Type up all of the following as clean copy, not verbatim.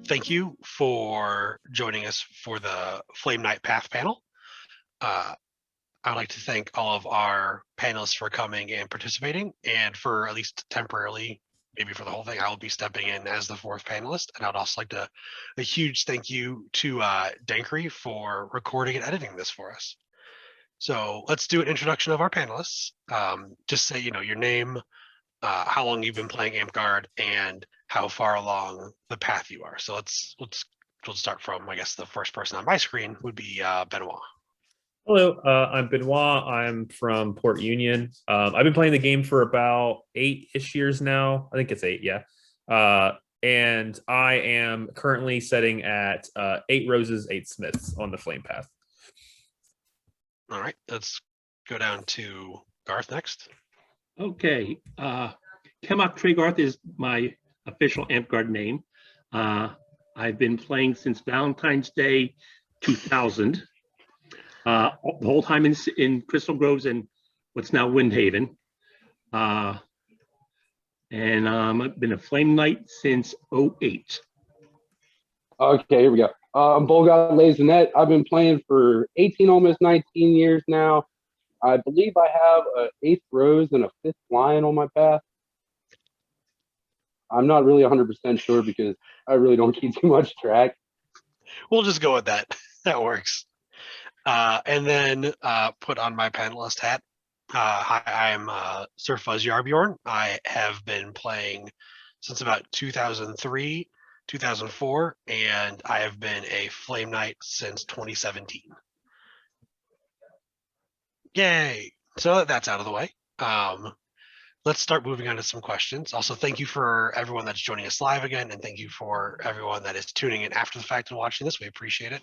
thank you for joining us for the Flame Knight Path panel. I'd like to thank all of our panelists for coming and participating, and for at least temporarily, maybe for the whole thing, I will be stepping in as the fourth panelist. And I'd also like to a huge thank you to Dankry for recording and editing this for us. So let's do an introduction of our panelists. Just say, your name, how long you've been playing Amtgard, and how far along the path you are. So let's start from, I guess, the first person on my screen would be Benoit. Hello, I'm Benoit. I'm from Port Union. I've been playing the game for about 8-ish years now. I think it's 8, yeah. And I am currently setting at 8 Roses, 8 Smiths on the Flame Path. All right, let's go down to Garth next. Okay, Kemoc Tregarth is my official Amtgard name. I've been playing since Valentine's Day 2000. The whole time in Crystal Groves and what's now Windhaven. And I've been a Flame Knight since 2008. Okay, here we go. I'm Bowlgod Lesonette. I've been playing for 18, almost 19 years now. I believe I have an 8th Rose and a 5th Lion on my path. I'm not really 100% sure because I really don't keep too much track. We'll just go with that. That works. And then put on my panelist hat. Hi, I'm Sir Fuzz Jarbjorn. I have been playing since about 2003, 2004, and I have been a Flame Knight since 2017. Yay! So that's out of the way. Let's start moving on to some questions. Also, thank you for everyone that's joining us live again, and thank you for everyone that is tuning in after the fact and watching this. We appreciate it.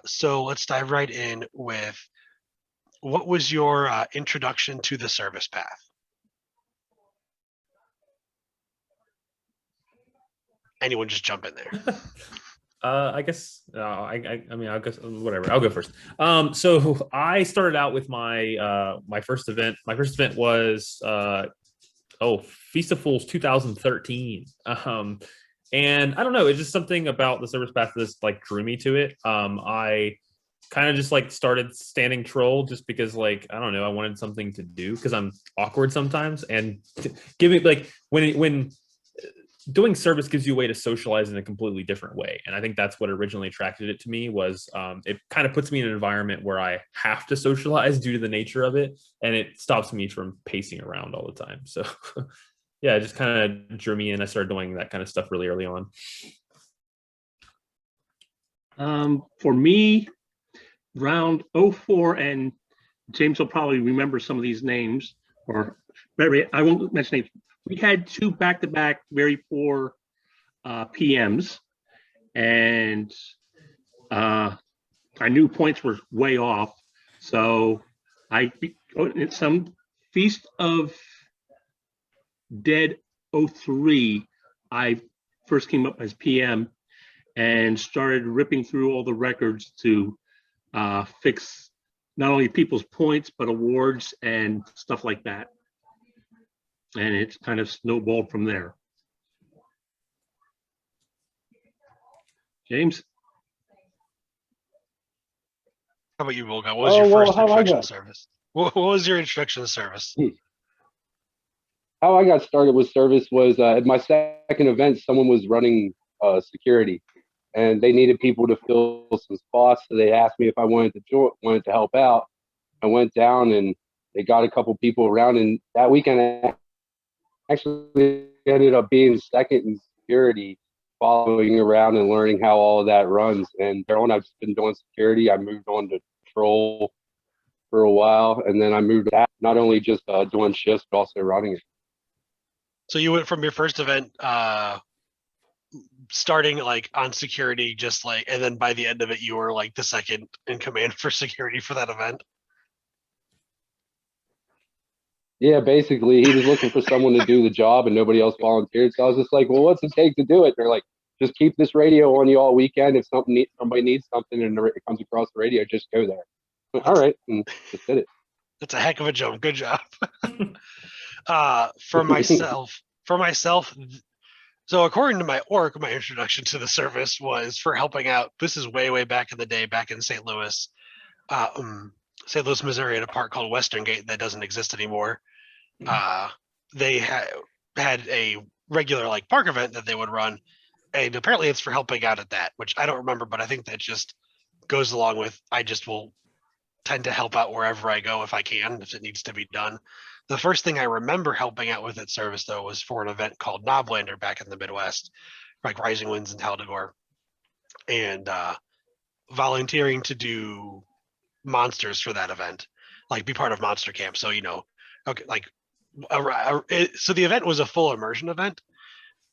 So let's dive right in with, what was your introduction to the service path? Anyone just jump in there. I guess I mean, I guess whatever. I'll go first. So I started out with my my first event. My first event was Feast of Fools 2013. And I don't know, it's just something about the service path that like drew me to it. I kind of just like started standing troll just because, like, I don't know, I wanted something to do because I'm awkward sometimes, and giving, like, when doing service gives you a way to socialize in a completely different way. And I think that's what originally attracted it to me, was it kind of puts me in an environment where I have to socialize due to the nature of it, and it stops me from pacing around all the time. So yeah, it just kind of drew me in. I started doing that kind of stuff really early on. For me, round 04, and James will probably remember some of these names, or I won't mention names. We had 2 back-to-back very poor PMs, and I knew points were way off. So some Feast of Dead 03, I first came up as PM and started ripping through all the records to fix not only people's points, but awards and stuff like that. And it's kind of snowballed from there. James? How about you, Volga? What was your first introduction to service? What was your introduction to service? How I got started with service was at my second event, someone was running security, and they needed people to fill some spots. So they asked me if I wanted to help out. I went down, and they got a couple people around, and that weekend I actually ended up being second in security, following around and learning how all of that runs. And there on, I've just been doing security. I moved on to patrol for a while, and then I moved back, not only just doing shifts, but also running it. So you went from your first event, starting like on security, just like, and then by the end of it, you were like the second in command for security for that event. Yeah, basically, he was looking for someone to do the job, and nobody else volunteered. So I was just like, well, what's it take to do it? They're like, just keep this radio on you all weekend. If somebody needs something and it comes across the radio, just go there. All right, and just did it. That's a heck of a jump. Good job. For myself, So according to my org, my introduction to the service was for helping out. This is way back in the day, back in St. Louis, Missouri, at a park called Western Gate that doesn't exist anymore. They had a regular like park event that they would run, and apparently it's for helping out at that, which I don't remember, but I think that just goes along with I just will tend to help out wherever I go if I can, if it needs to be done. The first thing I remember helping out with at service, though, was for an event called Knoblander back in the Midwest, like Rising Winds in Tal'Degor, and volunteering to do monsters for that event, like be part of Monster Camp. So, okay, like, so the event was a full immersion event.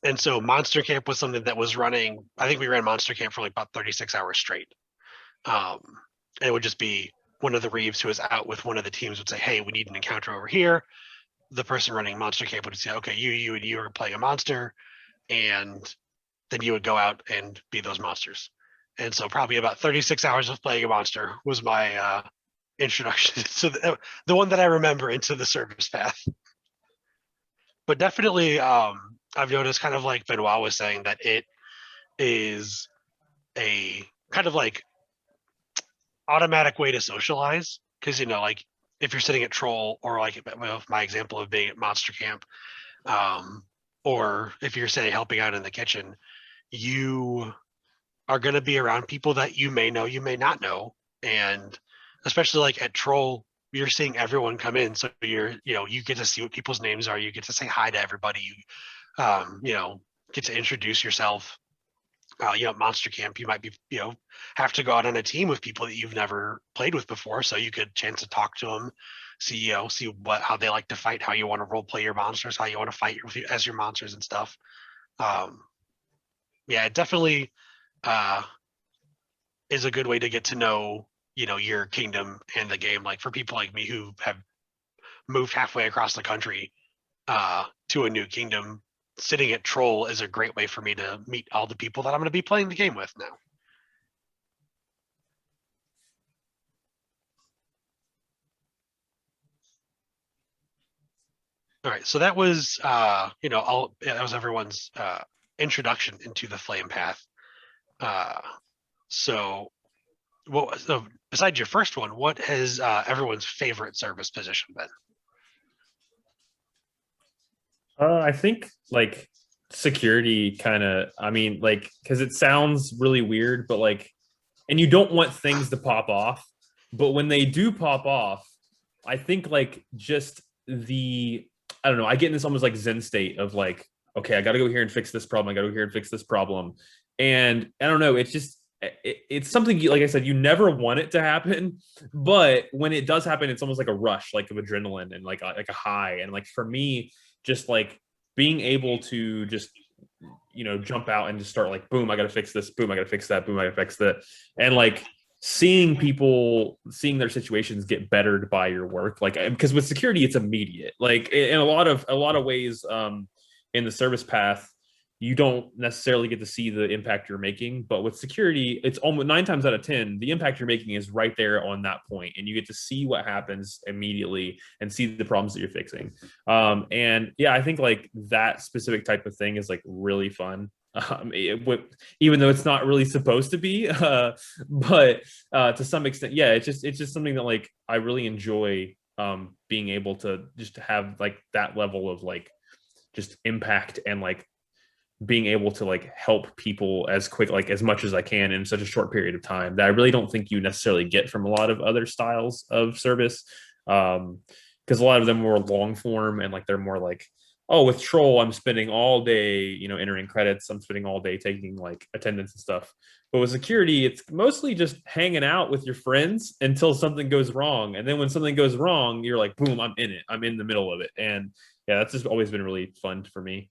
And so Monster Camp was something that was running, I think we ran Monster Camp for like about 36 hours straight. And it would just be one of the Reeves who was out with one of the teams would say, hey, we need an encounter over here. The person running Monster Camp would say, okay, you and you are playing a monster. And then you would go out and be those monsters. And so probably about 36 hours of playing a monster was my introduction to the one that I remember into the service path. But definitely, I've noticed, kind of like Benoit was saying, that it is a kind of like automatic way to socialize, because like if you're sitting at Troll, or like my example of being at Monster Camp, or if you're say helping out in the kitchen, you are going to be around people that you may know, you may not know. And especially like at Troll, you're seeing everyone come in, so you get to see what people's names are, you get to say hi to everybody, you get to introduce yourself. Monster Camp, you might be, have to go out on a team with people that you've never played with before, so you get a chance to talk to them, see how they like to fight, how you want to role play your monsters, how you want to fight as your monsters and stuff. It definitely is a good way to get to know, your kingdom and the game. Like for people like me who have moved halfway across the country to a new kingdom, sitting at Troll is a great way for me to meet all the people that I'm going to be playing the game with now. All right, so that was that was everyone's introduction into the Flame Path. So besides your first one, what has everyone's favorite service position been? I think like security because it sounds really weird, but and you don't want things to pop off, but when they do pop off, I think just I don't know, I get in this almost like Zen state of okay, I got to go here and fix this problem. I got to go here and fix this problem. And I don't know, it's something, like I said, you never want it to happen, but when it does happen, it's almost like a rush, of adrenaline and like a high. And for me, just being able to just, jump out and just start boom, I got to fix this, boom, I got to fix that, boom, I got to fix that. And seeing their situations get bettered by your work, because with security, it's immediate. In a lot of ways, in the service path, you don't necessarily get to see the impact you're making, but with security, it's almost 9 times out of 10, the impact you're making is right there on that point, and you get to see what happens immediately and see the problems that you're fixing. And yeah, I think that specific type of thing is really fun. Even though it's not really supposed to be, but to some extent, yeah, it's just something that I really enjoy, being able to just have that level of just impact and being able to help people as quick, as much as I can in such a short period of time, that I really don't think you necessarily get from a lot of other styles of service. Because a lot of them are more long form and they're more with Troll, I'm spending all day, entering credits. I'm spending all day taking attendance and stuff. But with security, it's mostly just hanging out with your friends until something goes wrong. And then when something goes wrong, you're boom, I'm in it. I'm in the middle of it. And yeah, that's just always been really fun for me.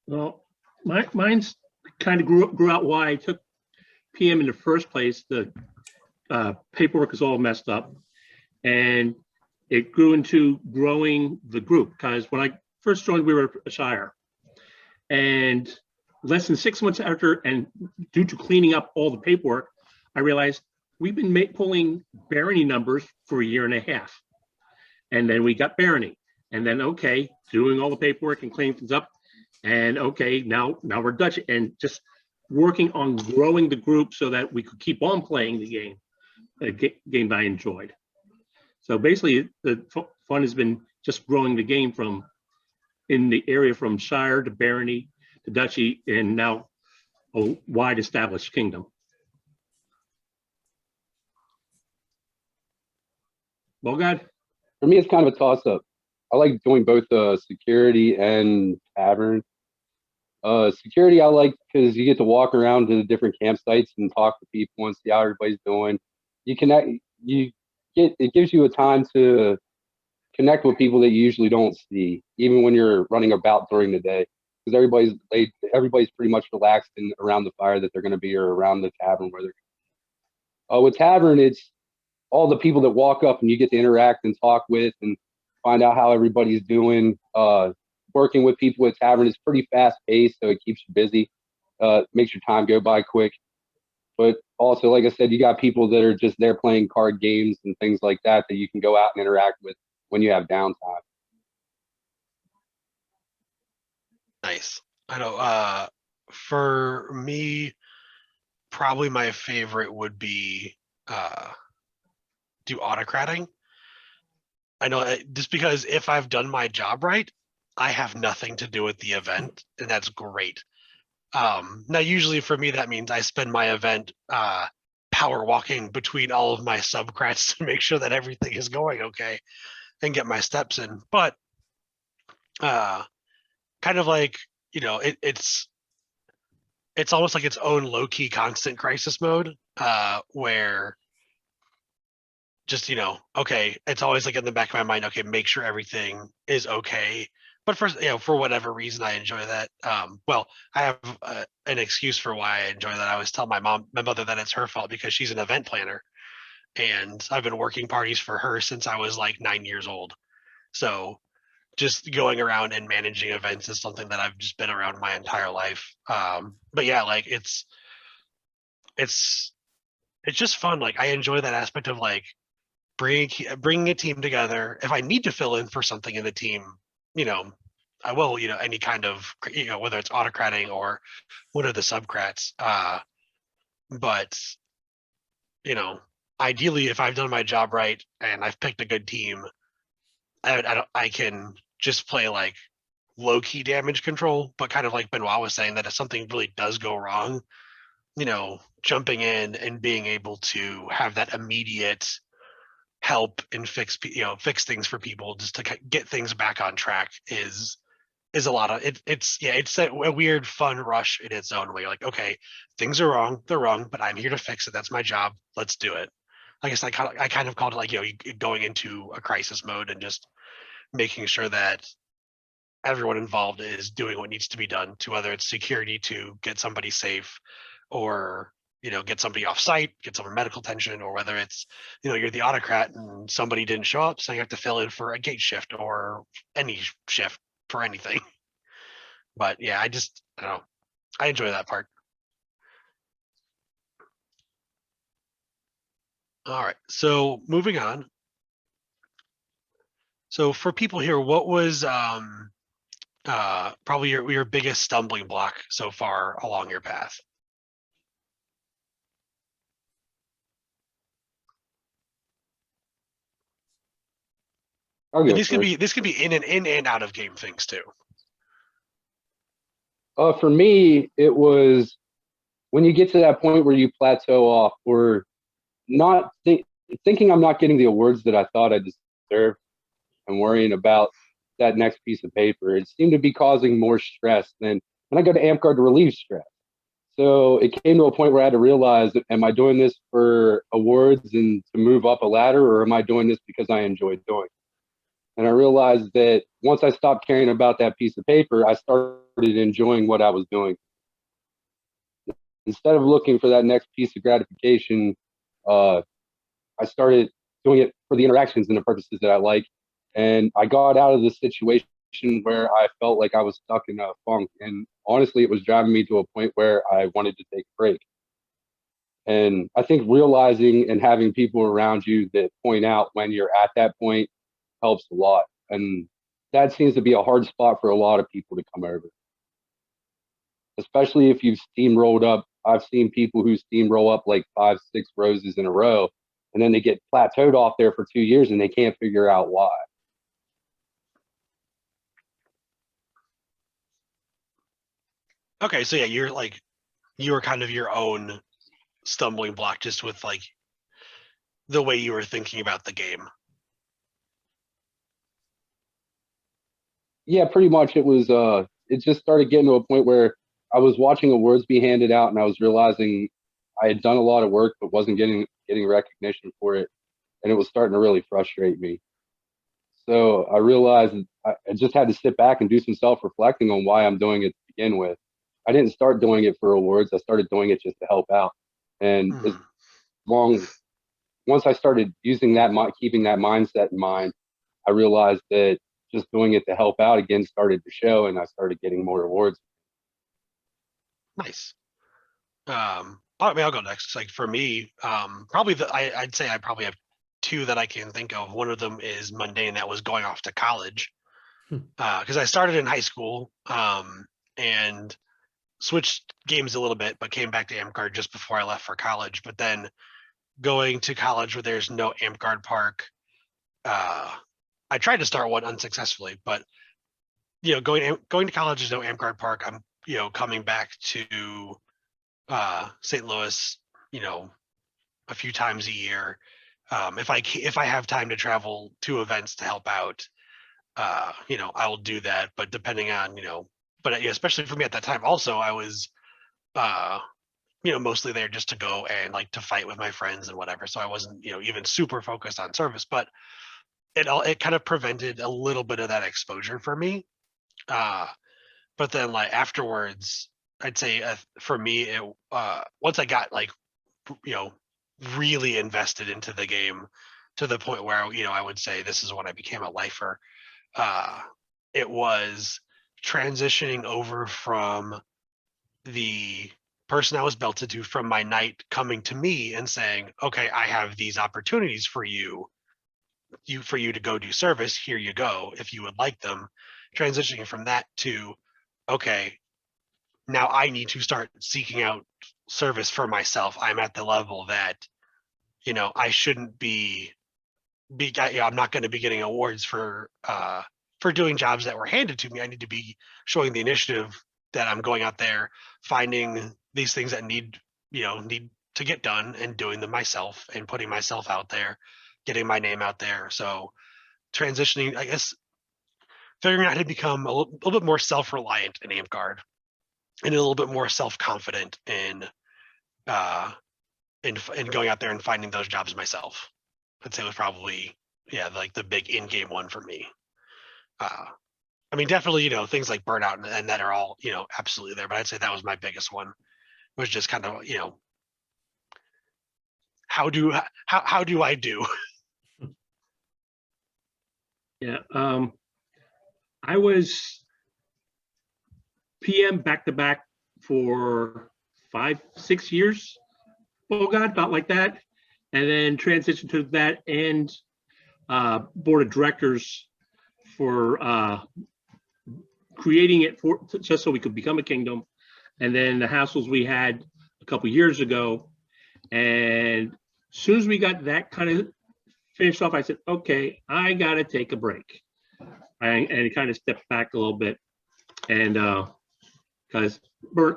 Well, mine's kind of grew out why I took PM in the first place. The paperwork is all messed up, and it grew into growing the group, because when I first joined, we were a shire, and less than 6 months after, and due to cleaning up all the paperwork, I realized we've been pulling barony numbers for a year and a half, and then we got barony. and then okay, doing all the paperwork and cleaning things up, and okay, now we're Dutch, and just working on growing the group so that we could keep on playing the game, a game that I enjoyed. So basically, the fun has been just growing the game from in the area from Shire to Barony to Duchy, and now a wide established kingdom. Bowlgod? For me, it's kind of a toss-up. I like doing both security and tavern. Security I like because you get to walk around to the different campsites and talk to people and see how everybody's doing. It gives you a time to connect with people that you usually don't see, even when you're running about during the day, because everybody's pretty much relaxed and around the fire that they're going to be, or around the tavern where they're. With tavern, it's all the people that walk up and you get to interact and talk with and find out how everybody's doing. Working with people at tavern is pretty fast paced, so it keeps you busy, makes your time go by quick. But also, like I said, you got people that are just there playing card games and things like that you can go out and interact with when you have downtime. Nice. I know. For me, probably my favorite would be do autocrating. I know, just because if I've done my job right, I have nothing to do with the event, and that's great. Now, usually for me, that means I spend my event power walking between all of my subcrats to make sure that everything is going okay and get my steps in. But kind of like, it's almost like its own low-key constant crisis mode, where just, okay, it's always like in the back of my mind, okay, make sure everything is okay. But for whatever reason, I enjoy that. Well, I have an excuse for why I enjoy that. I always tell my mother that it's her fault because she's an event planner, and I've been working parties for her since I was like 9 years old. So just going around and managing events is something that I've just been around my entire life. But yeah, like it's just fun. Like I enjoy that aspect of like bringing a team together. If I need to fill in for something in the team, I will, any kind of, whether it's autocrating or one of the subcrats. But, ideally, if I've done my job right and I've picked a good team, I can just play like low key damage control, but kind of like Benoit was saying, that if something really does go wrong, jumping in and being able to have that immediate help and fix things for people just to get things back on track is a lot of it. It's a weird fun rush in its own way. Like, okay, things are wrong, they're wrong, but I'm here to fix it. That's my job. Let's do it. I guess I kind of called it like, going into a crisis mode and just making sure that everyone involved is doing what needs to be done, to whether it's security to get somebody safe, or get somebody off site, get some medical attention, or whether it's, you're the autocrat and somebody didn't show up, so you have to fill in for a gate shift or any shift for anything. But yeah, I don't know. I enjoy that part. All right, so moving on. So for people here, what was probably your biggest stumbling block so far along your path? I'll go And this first. could be in and out of game things too. For me, it was when you get to that point where you plateau off, or not thinking I'm not getting the awards that I thought I deserved, and worrying about that next piece of paper. It seemed to be causing more stress than when I go to Amtgard to relieve stress. So it came to a point where I had to realize, am I doing this for awards and to move up a ladder, or am I doing this because I enjoy doing it? And I realized that once I stopped caring about that piece of paper, I started enjoying what I was doing. Instead of looking for that next piece of gratification, I started doing it for the interactions and the purposes that I like. And I got out of the situation where I felt like I was stuck in a funk. And honestly, it was driving me to a point where I wanted to take a break. And I think realizing and having people around you that point out when you're at that point helps a lot. And that seems to be a hard spot for a lot of people to come over, especially if you've steamrolled up. I've seen people who steamroll up like 5, 6 roses in a row, and then they get plateaued off there for 2 years and they can't figure out why. Okay, so yeah, you were kind of your own stumbling block just with like the way you were thinking about the game. Yeah, pretty much. It just started getting to a point where I was watching awards be handed out and I was realizing I had done a lot of work but wasn't getting recognition for it, and it was starting to really frustrate me. So I realized I just had to sit back and do some self-reflecting on why I'm doing it to begin with. I didn't start doing it for awards. I started doing it just to help out. And as long once I started using that, keeping that mindset in mind, I realized that just doing it to help out again started to show, and I started getting more awards. Nice. I mean, I'll go next. Like for me, probably I'd say I probably have 2 that I can think of. One of them is mundane, that was going off to college. Because I started in high school and switched games a little bit, but came back to Amtgard just before I left for college. But then going to college where there's no Amtgard Park, I tried to start one unsuccessfully, but going to college, there's no Amtgard Park. I'm coming back to St. Louis, a few times a year. If I have time to travel to events to help out, I will do that. But depending on, but especially for me at that time, also I was, mostly there just to go and like to fight with my friends and whatever. So I wasn't, even super focused on service, but it kind of prevented a little bit of that exposure for me. But then like afterwards, I'd say for me, it once I got like, really invested into the game to the point where, I would say this is when I became a lifer. It was transitioning over from the person I was belted to, from my knight coming to me and saying, okay, I have these opportunities for you to go do service. Here you go, if you would like them. Transitioning from that to, okay, now I need to start seeking out service for myself. I'm at the level that, I shouldn't I'm not going to be getting awards for doing jobs that were handed to me. I need to be showing the initiative that I'm going out there, finding these things that need to get done and doing them myself and putting myself out there, getting my name out there. So transitioning, I guess, figuring out how to become a little bit more self-reliant in Amtgard and a little bit more self-confident in going out there and finding those jobs myself. I'd say it was probably, like the big in-game one for me. I mean, definitely, things like burnout and that are all, absolutely there. But I'd say that was my biggest one, was just kind of, how do I do? Yeah. I was PM back to back for 5, 6 years. Bowlgod, about like that. And then transitioned to that and board of directors for creating it for just so we could become a kingdom. And then the hassles we had a couple years ago. And as soon as we got that kind of finished off, I said, okay, I got to take a break. And it kind of stepped back a little bit. And because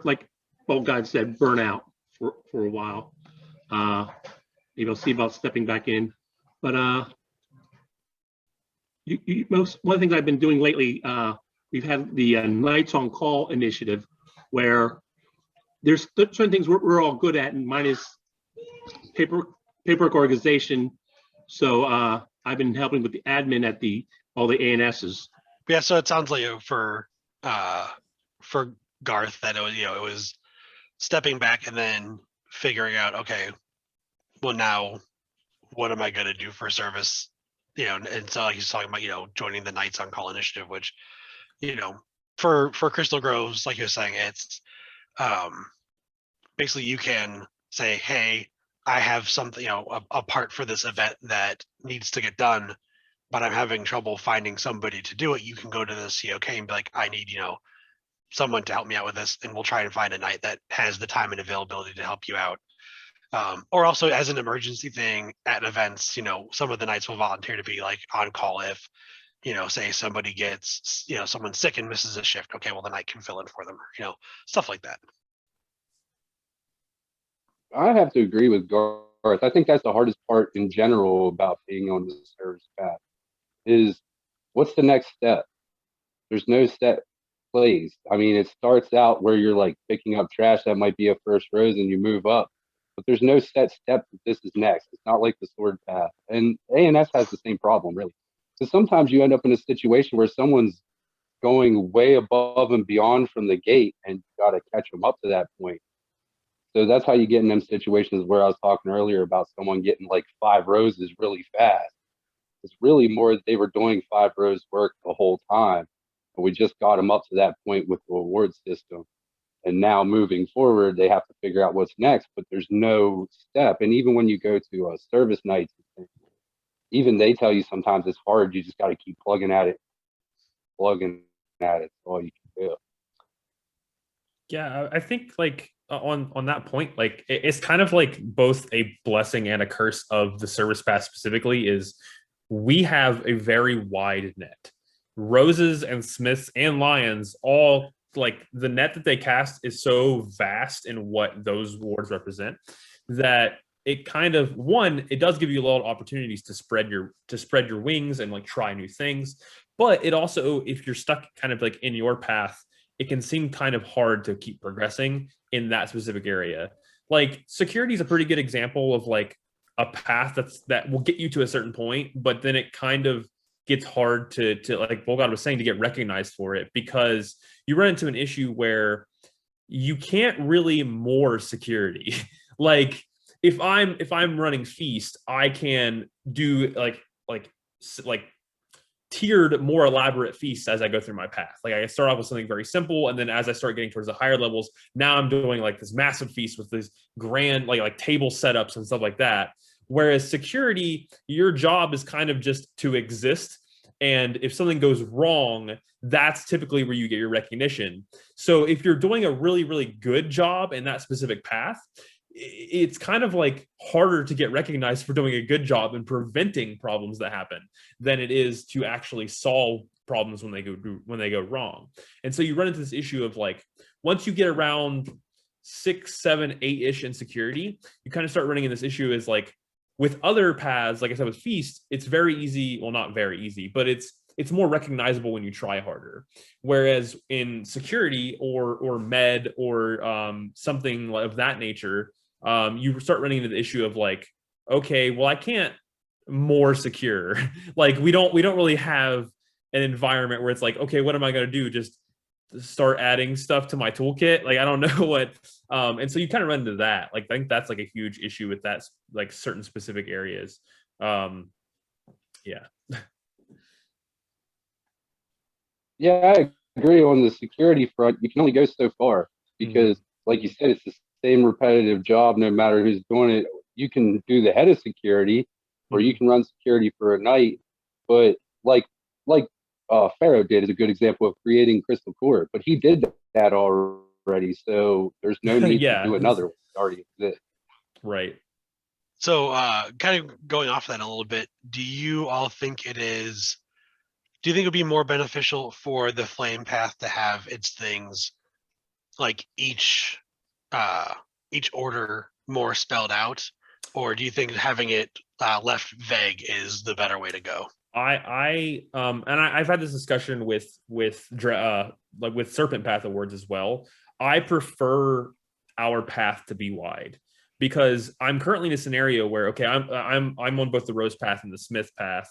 like Bowlgod said, burnout for a while. See about stepping back in. But one of the things I've been doing lately, we've had the Knights on Call initiative, where there's certain things we're all good at, and mine is paperwork organization. So I've been helping with the admin at all the ANSs. Yeah, so it sounds like for Garth that it was stepping back and then figuring out, okay, well, now what am I going to do for service? And so he's talking about, joining the Knights on Call initiative, which, for Crystal Groves, like you were saying, it's basically you can say, hey, I have something, a part for this event that needs to get done. but I'm having trouble finding somebody to do it, you can go to the COK and be like, I need, someone to help me out with this, and we'll try and find a knight that has the time and availability to help you out. Or also as an emergency thing at events, some of the knights will volunteer to be like on call if, say somebody gets, someone's sick and misses a shift. Okay, well the knight can fill in for them, stuff like that. I have to agree with Garth. I think that's the hardest part in general about being on the service path is what's the next step? There's no set plays. I mean, it starts out where you're like picking up trash. That might be a first rose and you move up, but there's no set step that this is next. It's not like the sword path. And ANS has the same problem, really. So sometimes you end up in a situation where someone's going way above and beyond from the gate and you got to catch them up to that point. So that's how you get in them situations where I was talking earlier about someone getting like 5 roses really fast. It's really more that they were doing 5 rows work the whole time. And we just got them up to that point with the reward system. And now moving forward, they have to figure out what's next, but there's no step. And even when you go to service nights, even they tell you sometimes it's hard. You just got to keep plugging at it. That's all you can do. Yeah, I think like on that point, like it's kind of like both a blessing and a curse of the service path specifically is we have a very wide net. Roses and smiths and lions, all like the net that they cast is so vast in what those wards represent that it kind of it does give you a lot of opportunities to spread your wings and like try new things. But it also, if you're stuck kind of like in your path, it can seem kind of hard to keep progressing in that specific area. Like security is a pretty good example of like a path that will get you to a certain point, but then it kind of gets hard to like Bowlgod was saying, to get recognized for it, because you run into an issue where you can't really more security. Like if I'm running feast, I can do like tiered, more elaborate feasts as I go through my path. Like I start off with something very simple, and then as I start getting towards the higher levels, now I'm doing like this massive feast with these grand like table setups and stuff like that. Whereas security, your job is kind of just to exist, and if something goes wrong, that's typically where you get your recognition. So if you're doing a really, really good job in that specific path, it's kind of like harder to get recognized for doing a good job in preventing problems that happen than it is to actually solve problems when they go wrong. And so you run into this issue of like, once you get around 6, 7, 8-ish in security, you kind of start running into this issue is like with other paths, like I said, with feast, it's very easy. Well, not very easy, but it's more recognizable when you try harder. Whereas in security or med or something of that nature, you start running into the issue of like, okay, well, I can't more secure. Like we don't really have an environment where it's like, okay, what am I going to do? Just start adding stuff to my toolkit? Like, I don't know what. And so you kind of run into that. Like, I think that's like a huge issue with that, like certain specific areas. Yeah. Yeah, I agree on the security front. You can only go so far because, like you said, it's the same repetitive job no matter who's doing it. You can do the head of security, or you can run security for a night. But like Pharaoh did is a good example of creating Crystal Core. But he did that already, so there's no need to do another one. It already exists. Right. So kind of going off that a little bit, do you all think it would be more beneficial for the flame path to have its things like each order more spelled out, or do you think having it left vague is the better way to go? I've had this discussion with Serpent Path awards as well. I prefer our path to be wide because I'm currently in a scenario where, okay, I'm on both the Rose Path and the Smith Path,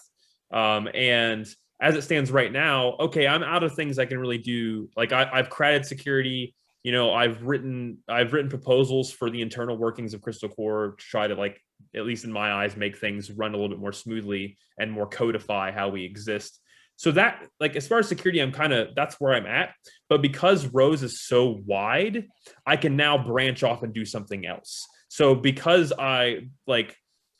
and as it stands right now, okay, I'm out of things I can really do. Like I've created security. I've written proposals for the internal workings of Crystal Core to try to, like, at least in my eyes, make things run a little bit more smoothly and more codify how we exist. So that, like, as far as security, that's where I'm at. But because Rose is so wide, I can now branch off and do something else. So because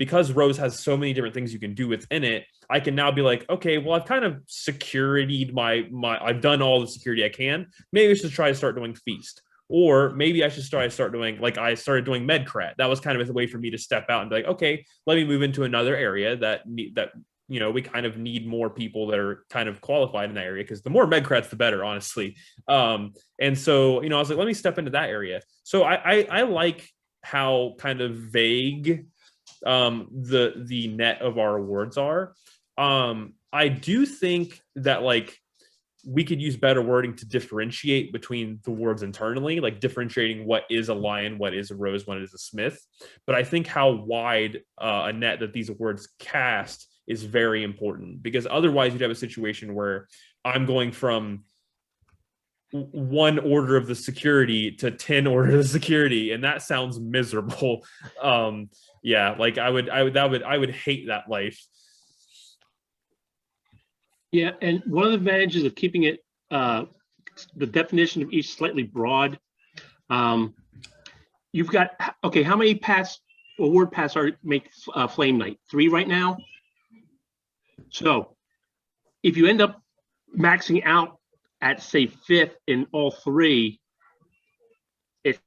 because Rose has so many different things you can do within it, I can now be like, okay, well, I've kind of securityed I've done all the security I can. Maybe I should try to start doing Feast. Or maybe I should start doing, like I started doing Medcrat. That was kind of a way for me to step out and be like, okay, let me move into another area that we kind of need more people that are kind of qualified in that area, because the more Medcrats, the better, honestly. And so, I was like, let me step into that area. So I like how kind of vague the net of our awards are. I do think that like we could use better wording to differentiate between the words internally, like differentiating what is a lion, what is a rose, what is a smith. But I think how wide a net that these words cast is very important, because otherwise you'd have a situation where I'm going from one order of the security to 10 order of the security, and that sounds miserable. Yeah, like I would hate that life. Yeah, and one of the advantages of keeping it, the definition of each slightly broad, you've got, okay, how many award paths make Flame Knight? 3 right now? So if you end up maxing out at, say, 5th in all 3, it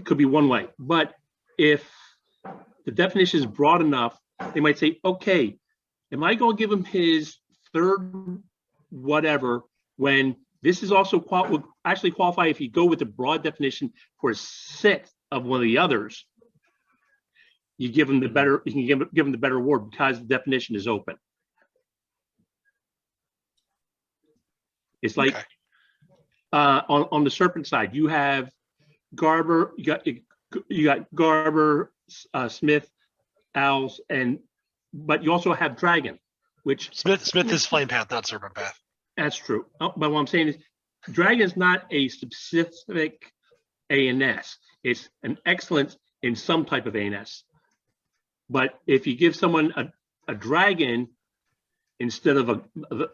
could be one way. But if the definition is broad enough, they might say, okay, am I going to give him his 3rd whatever when this is also would actually qualify if you go with the broad definition for a 6th of one of the others? You give him the better, you can give him the better award because the definition is open. It's like, okay, on the serpent side, you have Garber, you got Garber, Smith, Owls, but you also have Dragon, which Smith is Flame Path, not Serpent Path. That's true. But what I'm saying is, Dragon is not a specific ANS. It's an excellence in some type of ANS. But if you give someone a Dragon instead of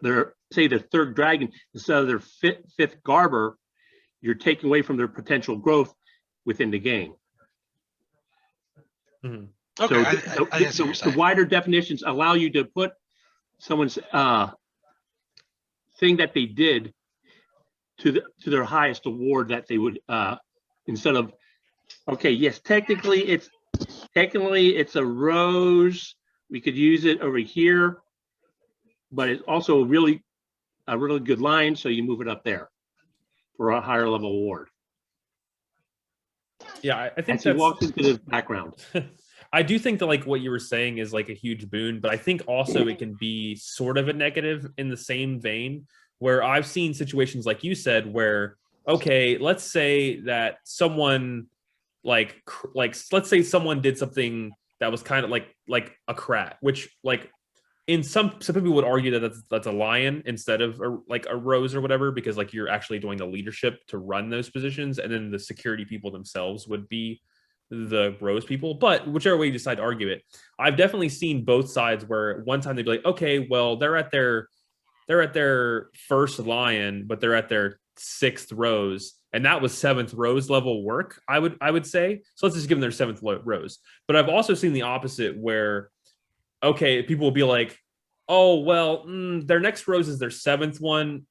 their 3rd Dragon instead of their 5th Garber, you're taking away from their potential growth within the game. Mm-hmm. Okay, so the wider definitions allow you to put someone's thing that they did to their highest award that they would, instead of, okay, yes, technically it's a rose, we could use it over here, but it's also a really good line, so you move it up there for a higher level award. Yeah, I think he walks into the background. I do think that like what you were saying is like a huge boon, but I think also it can be sort of a negative in the same vein, where I've seen situations like you said where, okay, let's say that someone like let's say someone did something that was kind of like a crat, which like in some people would argue that that's a lion instead of a rose or whatever, because like you're actually doing the leadership to run those positions, and then the security people themselves would be the rose people. But whichever way you decide to argue it, I've definitely seen both sides where one time they'd be like, okay, well, they're at their 1st lion, but they're at their 6th rose, and that was 7th rose level work, I would say. So let's just give them their 7th rose. But I've also seen the opposite where, okay, people will be like, oh, well, their next rose is their 7th one.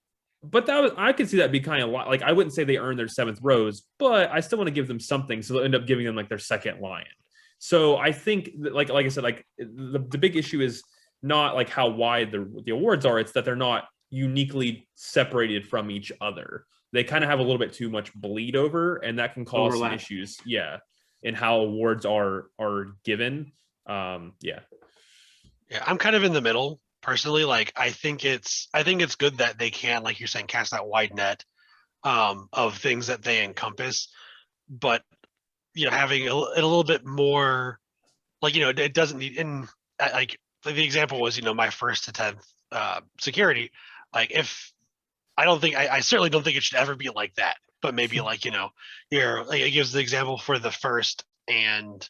But I could see that be kind of like, I wouldn't say they earned their 7th rose, but I still want to give them something. So they'll end up giving them like their 2nd lion. So I think that, like I said, like the big issue is not like how wide the awards are. It's that they're not uniquely separated from each other. They kind of have a little bit too much bleed over, and that can cause some issues. Yeah. In how awards are given. Yeah. Yeah. I'm kind of in the middle. Personally, like I think it's good that they can, like you're saying, cast that wide net of things that they encompass, but having a little bit more, like it doesn't need like the example was my 1st to 10th security. Like if I certainly don't think it should ever be like that, but maybe like it gives the example for the 1st, and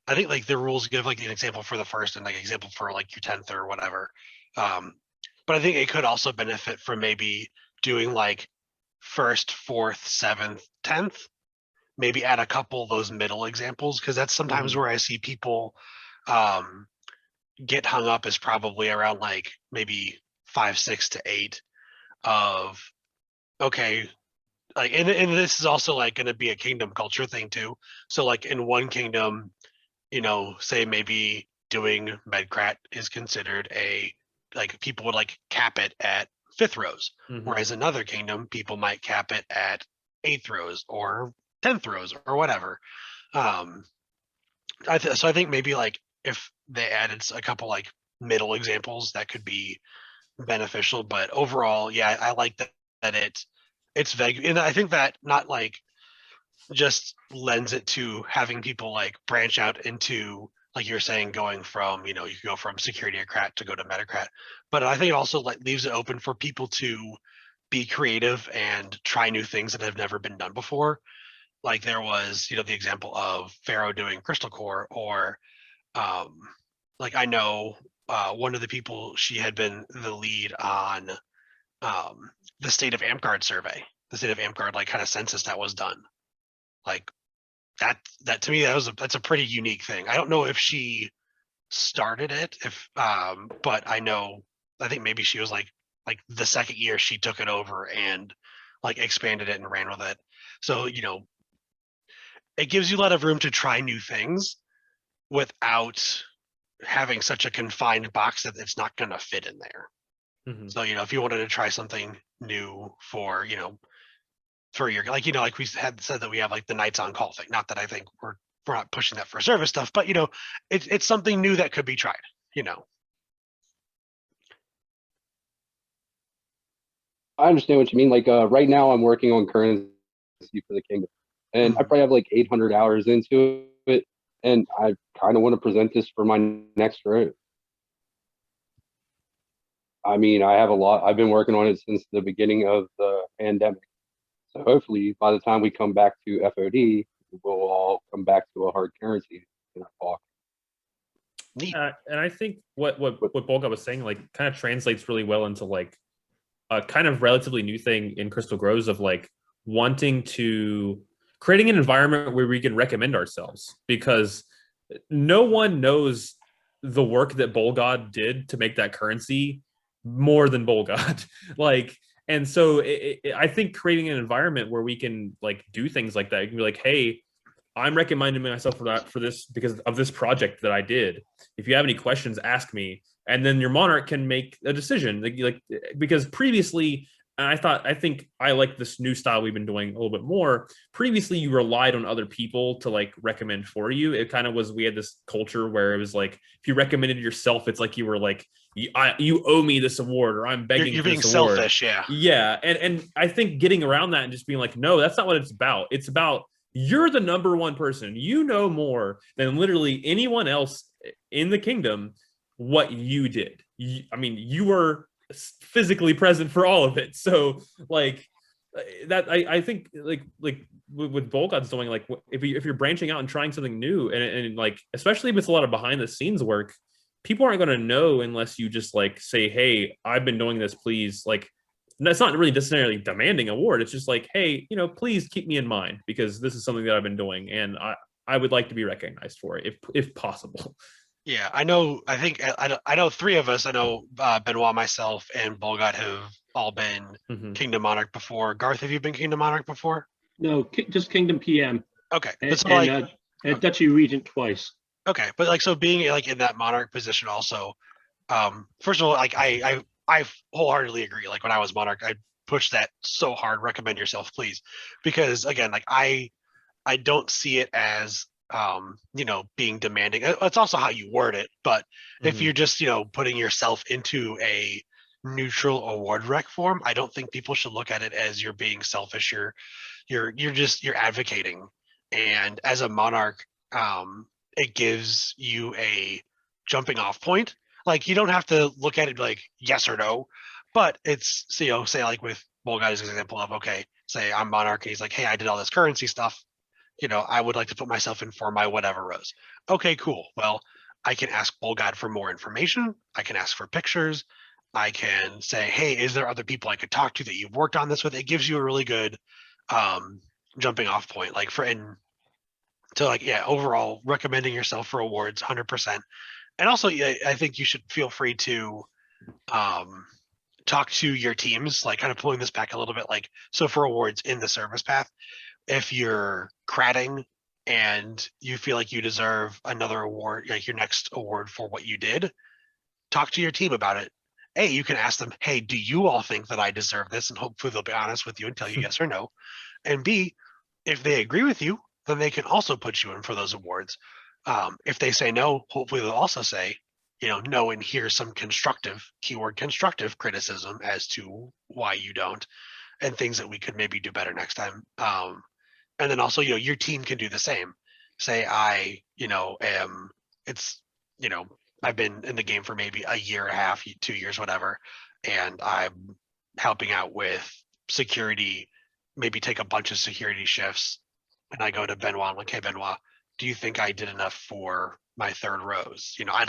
I think like the rules give like an example for the 1st and like an example for like your 10th or whatever. But I think it could also benefit from maybe doing like 1st, 4th, 7th, 10th, maybe add a couple of those middle examples, because that's sometimes where I see people get hung up is probably around like maybe 5, 6 to 8 of, okay, like, and this is also like going to be a kingdom culture thing too. So like in one kingdom, say maybe doing medcrat is considered like people would like cap it at 5th rows, whereas another kingdom people might cap it at 8th rows or 10th rows or whatever. So I think maybe like if they added a couple like middle examples, that could be beneficial. But overall, yeah, I like that it's vague, and I think that not like just lends it to having people like branch out into, like you're saying, going from, you can go from security-ocrat to go to metacrat, but I think it also like leaves it open for people to be creative and try new things that have never been done before. Like there was, the example of Pharaoh doing crystal core, or like I know one of the people, she had been the lead on the state of Amtgard survey, the state of Amtgard like kind of census that was done. Like that to me, that's a pretty unique thing. I don't know if she started it, but I think maybe she was like the second year she took it over and like expanded it and ran with it. So, it gives you a lot of room to try new things without having such a confined box that it's not going to fit in there. So, if you wanted to try something new for your, like we had said that we have like the Knights on Call thing. Not that I think we're not pushing that for service stuff, but it's something new that could be tried. I understand what you mean. Like right now, I'm working on currency for the kingdom, and I probably have like 800 hours into it, and I kind of want to present this for my next road. I mean, I have a lot. I've been working on it since the beginning of the pandemic. So hopefully, by the time we come back to FOD, we'll all come back to a hard currency in our talk. Neat. And I think what Bowlgod was saying, like, kind of translates really well into like a kind of relatively new thing in Crystal Groves of like wanting to creating an environment where we can recommend ourselves, because no one knows the work that Bowlgod did to make that currency more than Bowlgod. Like, and so I think creating an environment where we can like do things like that, you can be like, hey, I'm recommending myself for this because of this project that I did. If you have any questions, ask me. And then your monarch can make a decision. Like because previously, and I think I like this new style we've been doing a little bit more. Previously, you relied on other people to like recommend for you. It kind of was, we had this culture where it was like, if you recommended yourself, it's like you were like, you owe me this award, or I'm begging You're for being this award. selfish, yeah. Yeah, and I think getting around that and just being like, no, that's not what it's about. It's about, you're the number one person. You know more than literally anyone else in the kingdom what you did. I mean, you were physically present for all of it. So like that, I think like with Bowlgod's doing, like if you're branching out and trying something new, and like especially if it's a lot of behind the scenes work, people aren't going to know unless you just like say, hey, I've been doing this, please. Like that's not really necessarily demanding award. It's just like, hey, please keep me in mind because this is something that I've been doing, and I would like to be recognized for it if possible. Yeah, I know. I think I know 3 of us. I know Benoit, myself, and Bowlgod have all been Kingdom Monarch before. Garth, have you been Kingdom Monarch before? No, just Kingdom PM. Okay, and Duchy Regent twice. Okay, but like, so being like in that monarch position also, first of all, like I wholeheartedly agree. Like when I was monarch, I pushed that so hard. Recommend yourself, please, because again, like I don't see it as being demanding. It's also how you word it. But if you're just putting yourself into a neutral award rec form, I don't think people should look at it as you're being selfish. You're advocating, and as a monarch, it gives you a jumping off point. Like you don't have to look at it like yes or no, but it's say like with Bowlgod's example of, okay, say I'm monarch and he's like, hey, I did all this currency stuff. I would like to put myself in for my whatever rows. Okay, cool. Well, I can ask Bowlgod for more information. I can ask for pictures. I can say, hey, is there other people I could talk to that you've worked on this with? It gives you a really good jumping off point. Like to like, yeah, overall recommending yourself for awards 100%. And also, yeah, I think you should feel free to talk to your teams, like kind of pulling this back a little bit. Like, so for awards in the service path, if you're cratting and you feel like you deserve another award, like your next award for what you did, talk to your team about it. A, you can ask them, hey, do you all think that I deserve this? And hopefully they'll be honest with you and tell you yes or no. And B, if they agree with you, then they can also put you in for those awards. If they say no, hopefully they'll also say, no, and here's some constructive, keyword constructive criticism as to why you don't, and things that we could maybe do better next time. And then also, your team can do the same. Say I, I've been in the game for maybe a year and a half, 2 years, whatever, and I'm helping out with security, maybe take a bunch of security shifts, and I go to Benoit, I'm like, hey, Benoit, do you think I did enough for my third rows? I'm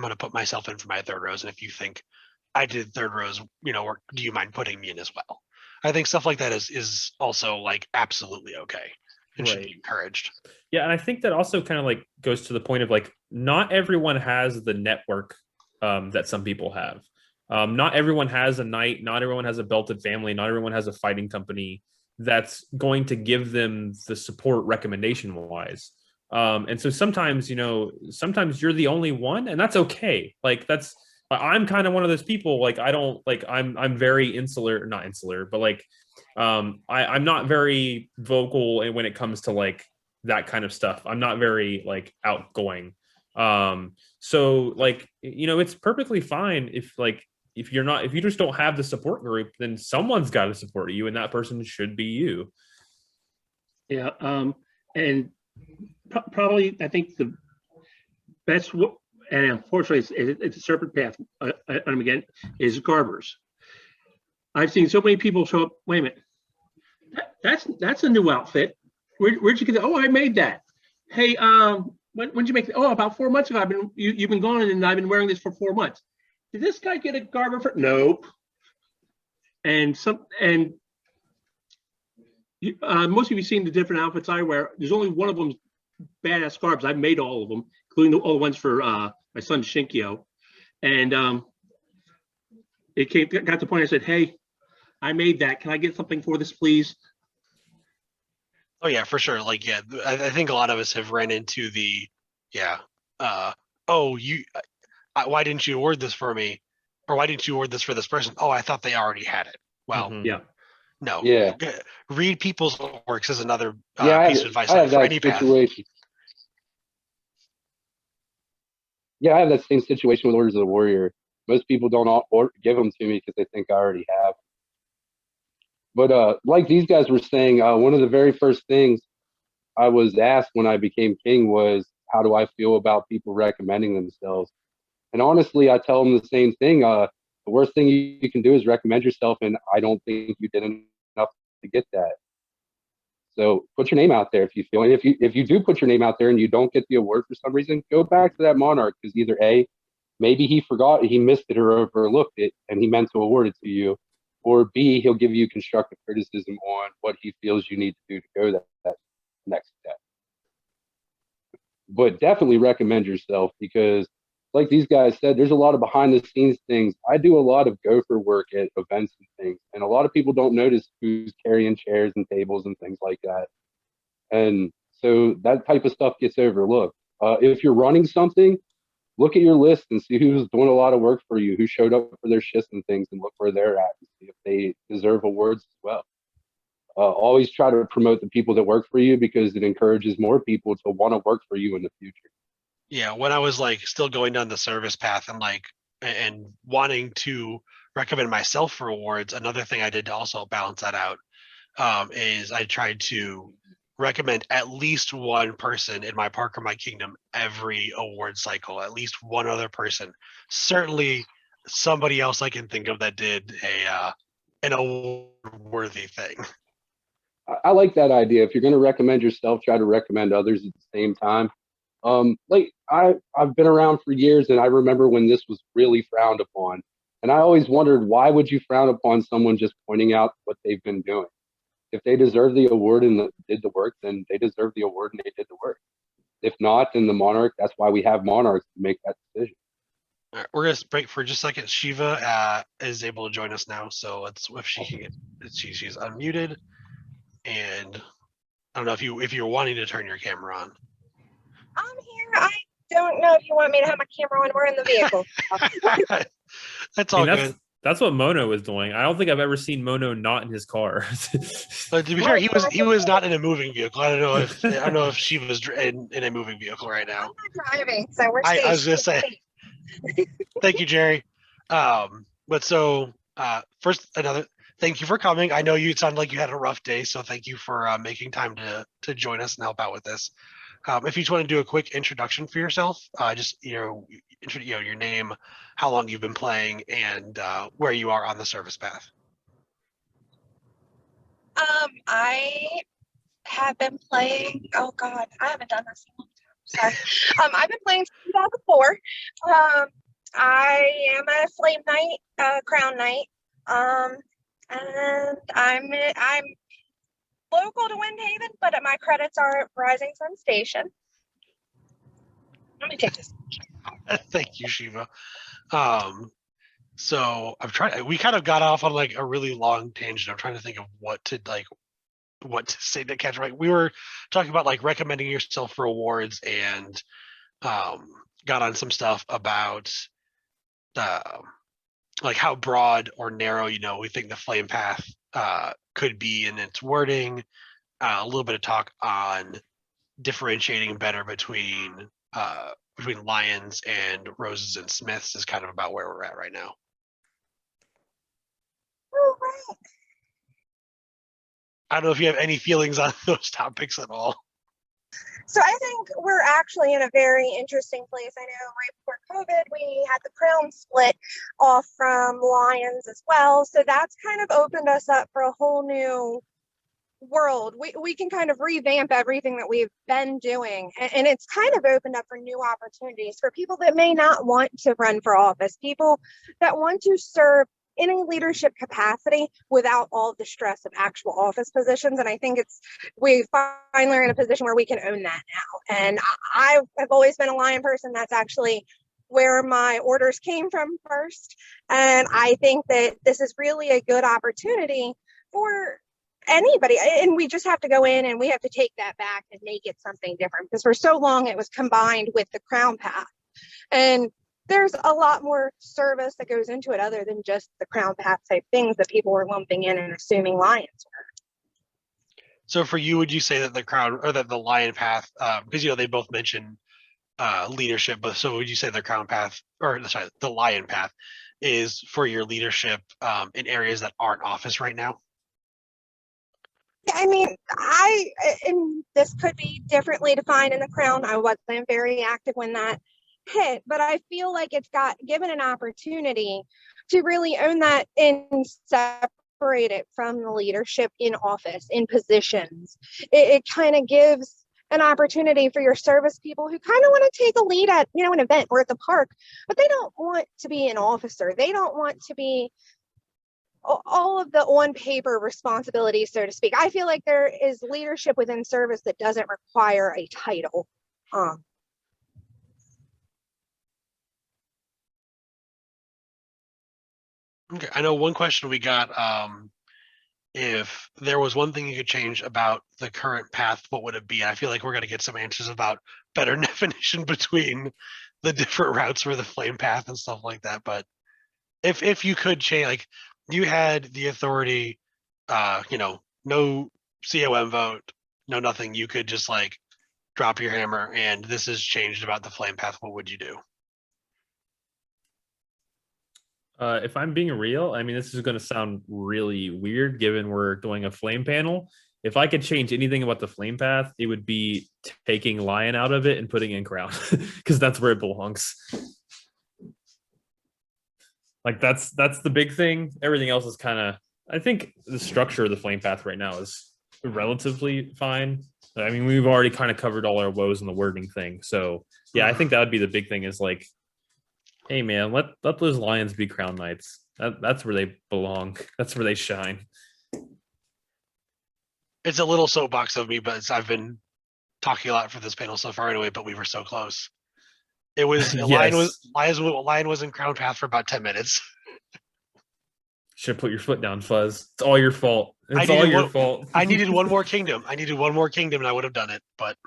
going to put myself in for my third rows, and if you think I did third rows, or do you mind putting me in as well? I think stuff like that is also like absolutely okay and should be encouraged. Yeah, and I think that also kind of like goes to the point of like not everyone has the network that some people have. Not everyone has a knight, not everyone has a belted family, not everyone has a fighting company that's going to give them the support recommendation wise. And so sometimes, sometimes you're the only one, and that's okay. Like I'm kind of one of those people. Like I don't like I'm very not insular, but like I'm not very vocal when it comes to like that kind of stuff. I'm not very like outgoing. So like it's perfectly fine if you just don't have the support group, then someone's got to support you, and that person should be you. Yeah, and probably I think the best, and unfortunately it's a serpent path. Again, is garbers. I've seen so many people show up. Wait a minute, that's a new outfit. Where'd you get that? Oh, I made that. Hey, when'd you make it? Oh, about 4 months ago. You've been gone, and I've been wearing this for 4 months. Did this guy get a garber for? Nope. And most of you seen the different outfits I wear. There's only one of them badass garbs. I've made all of them, including all the ones for my son Shinkyo. And got to the point I said, hey, I made that. Can I get something for this, please? Oh yeah, for sure. Like, yeah, I think a lot of us have ran into the, why didn't you award this for me? Or why didn't you award this for this person? Oh, I thought they already had it. Well, yeah. No. Yeah. Read people's works is another piece of advice I have for that any path. situation. Yeah, I have that same situation with Orders of the Warrior. Most people don't give them to me because they think I already have. But like these guys were saying, one of the very first things I was asked when I became king was, how do I feel about people recommending themselves? And honestly, I tell them the same thing. The worst thing you can do is recommend yourself, and I don't think you did enough to get that. So put your name out there if you feel. And if you do put your name out there and you don't get the award for some reason, go back to that monarch, because either A, maybe he forgot, he missed it or overlooked it, and he meant to award it to you, or B, he'll give you constructive criticism on what he feels you need to do to go that next step. But definitely recommend yourself, because like these guys said, there's a lot of behind the scenes things. I do a lot of gopher work at events and things, and a lot of people don't notice who's carrying chairs and tables and things like that. And so that type of stuff gets overlooked. If you're running something, look at your list and see who's doing a lot of work for you, who showed up for their shifts and things, and look where they're at and see if they deserve awards as well. Always try to promote the people that work for you, because it encourages more people to want to work for you in the future. Yeah, when I was like still going down the service path and wanting to recommend myself for awards, another thing I did to also balance that out is I tried to recommend at least one person in my park or my kingdom every award cycle, at least one other person. Certainly somebody else I can think of that did an award-worthy thing. I like that idea. If you're going to recommend yourself, try to recommend others at the same time. Like I've been around for years, and I remember when this was really frowned upon, and I always wondered, why would you frown upon someone just pointing out what they've been doing? If they deserve the award and did the work, then they deserve the award and they did the work. If not, then the monarch, that's why we have monarchs to make that decision. All right, we're gonna break for just a second. Shiva is able to join us now, so let's if she can get she's unmuted, and I don't know if you're wanting to turn your camera on. I'm here. I don't know if you want me to have my camera on. We're in the vehicle. That's all good. That's what Mono was doing. I don't think I've ever seen Mono not in his car. But to be fair, he was not in a moving vehicle. I don't know if she was in a moving vehicle right now. I'm not driving, so we're I safe. was gonna say. Thank you, Jerry. But so first, thank you for coming. I know you sound like you had a rough day, so thank you for making time to join us and help out with this. If you just want to do a quick introduction for yourself, just your name, how long you've been playing, and where you are on the service path. I have been playing. Oh God, I haven't done this in a long time. Sorry. I've been playing since 2004. I am a Flame Knight, Crown Knight, and I'm local to Windhaven, but my credits are at Rising Sun Station. Let me take this. Thank you, Shiva. So we kind of got off on like a really long tangent. I'm trying to think of what to say to catch right. We were talking about like recommending yourself for awards and got on some stuff about like how broad or narrow, we think the flame path could be in its wording. A little bit of talk on differentiating better between lions and roses and smiths is kind of about where we're at right now. Oh, right. I don't know if you have any feelings on those topics at all. So I think we're actually in a very interesting place. I know right before COVID, we had the crown split off from lions as well. So that's kind of opened us up for a whole new world. We can kind of revamp everything that we've been doing. And it's kind of opened up for new opportunities for people that may not want to run for office, people that want to serve in a leadership capacity without all the stress of actual office positions. And I think we finally are in a position where we can own that now. And I have always been a lion person. That's actually where my orders came from first. And I think that this is really a good opportunity for anybody. And we just have to go in and we have to take that back and make it something different, because for so long it was combined with the crown path. And there's a lot more service that goes into it other than just the crown path type things that people were lumping in and assuming lions were. So for you, would you say that the crown or that the lion path, because they both mention leadership, but so would you say the crown path or sorry, the lion path is for your leadership in areas that aren't office right now? I mean, and this could be differently defined in the crown. I wasn't very active when that hit, but I feel like it's got given an opportunity to really own that and separate it from the leadership in office, in positions. It kind of gives an opportunity for your service people who kind of want to take a lead at, an event or at the park, but they don't want to be an officer. They don't want to be all of the on paper responsibilities, so to speak. I feel like there is leadership within service that doesn't require a title. Okay, I know one question we got, if there was one thing you could change about the current path, what would it be? I feel like we're going to get some answers about better definition between the different routes for the flame path and stuff like that. But if you could change, like you had the authority, no COM vote, no nothing, you could just like drop your hammer and this is changed about the flame path, what would you do? If I'm being real, I mean, this is going to sound really weird given we're doing a flame panel. If I could change anything about the flame path, it would be taking lion out of it and putting in crown, because that's where it belongs. Like that's the big thing. Everything else is kind of, I think the structure of the flame path right now is relatively fine. I mean, we've already kind of covered all our woes in the wording thing. So yeah, I think that would be the big thing is like, hey man, let those lions be crown knights. That's where they belong. That's where they shine. It's a little soapbox of me, but I've been talking a lot for this panel so far anyway, but we were so close. It was Yes. Lion was in Crown Path for about 10 minutes. Should have put your foot down, Fuzz. It's all your fault. I It's all needed your one- fault. I needed one more kingdom. And I would have done it, but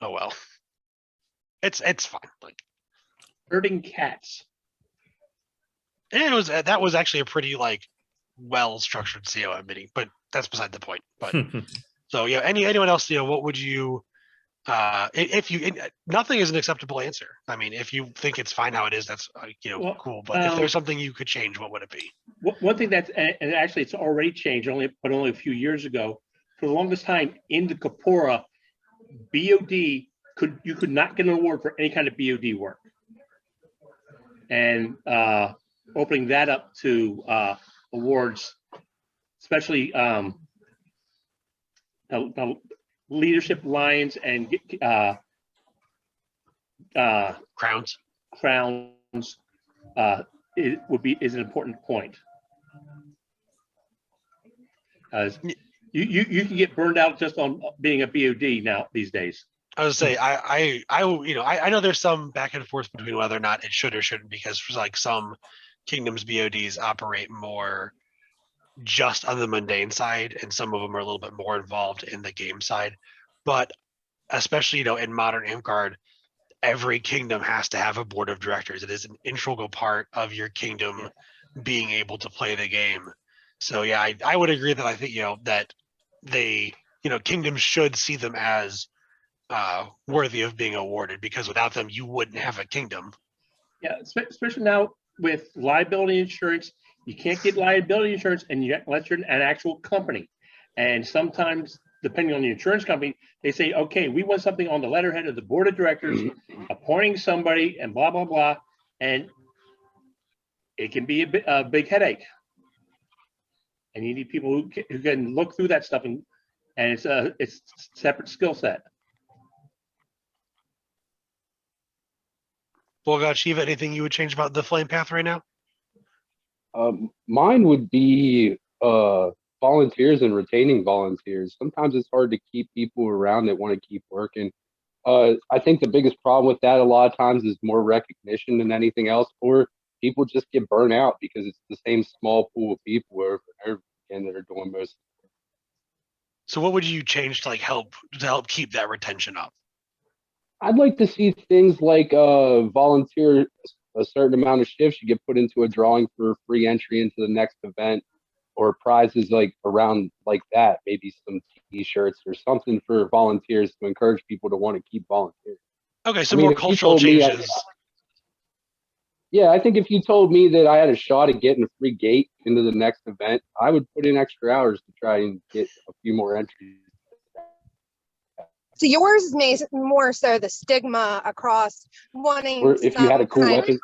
oh well. It's fine. Like, Herding cats. and that was actually a pretty like well structured COM meeting, but that's beside the point. But so yeah, anyone else, what would you if you nothing is an acceptable answer. I mean, if you think it's fine how it is, that's Well, cool. But if there's something you could change, what would it be? One thing that's, and actually it's already changed, only a few years ago. For the longest time in the Kapora, BOD you could not get an award for any kind of BOD work. And opening that up to awards, especially leadership lines and Crowns. is an important point. You can get burned out just on being a BOD now these days. I was say I know there's some back and forth between whether or not it should or shouldn't, because for like some kingdoms BODs operate more just on the mundane side, and some of them are a little bit more involved in the game side. But especially in modern Amtgard, every kingdom has to have a board of directors. It is an integral part of your kingdom being able to play the game. So yeah, I would agree that I think that they kingdoms should see them as worthy of being awarded, because without them you wouldn't have a kingdom. Yeah, especially now with liability insurance, you can't get liability insurance unless you're an actual company. And sometimes, depending on the insurance company, they say, okay, we want something on the letterhead of the board of directors, appointing somebody and blah, blah, blah. And it can be a big headache. And you need people who can look through that stuff, and it's a separate skill set. Bowlgod, Shiva, anything you would change about the flame path right now? Mine would be volunteers and retaining volunteers. Sometimes it's hard to keep people around that want to keep working. I think the biggest problem with that a lot of times is more recognition than anything else, or people just get burnt out because it's the same small pool of people over and over again that are doing most. So what would you change to help keep that retention up? I'd like to see things like volunteer a certain amount of shifts, you get put into a drawing for free entry into the next event, or prizes around like that, maybe some t-shirts or something for volunteers to encourage people to want to keep volunteering. Okay, so more cultural changes. Yeah, I think if you told me that I had a shot at getting a free gate into the next event, I would put in extra hours to try and get a few more entries. So yours is more so the stigma across wanting. Or if you had a cool weapon.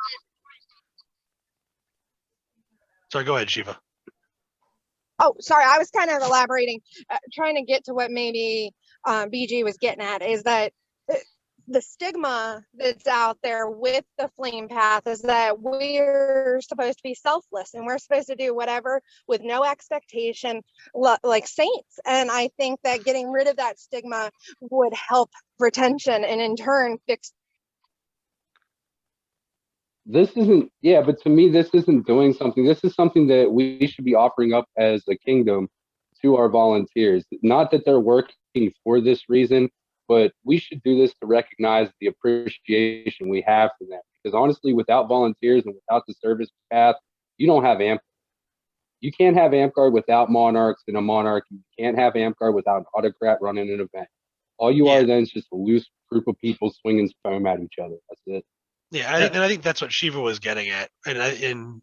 Sorry, go ahead, Shiva. Oh, sorry, I was kind of elaborating, trying to get to what maybe BG was getting at, is that the stigma that's out there with the flame path is that we're supposed to be selfless and we're supposed to do whatever with no expectation, like saints. And I think that getting rid of that stigma would help retention and in turn fix. This isn't, yeah, but to me, this isn't doing something. This is something that we should be offering up as a kingdom to our volunteers. Not that they're working for this reason, but we should do this to recognize the appreciation we have for them. Because honestly, without volunteers and without the service path, you don't have Amtgard. You can't have Amtgard without monarchs in a monarchy. You can't have Amtgard without an autocrat running an event. All you are then is just a loose group of people swinging foam at each other. That's it. Yeah, I think that's what Shiva was getting at, and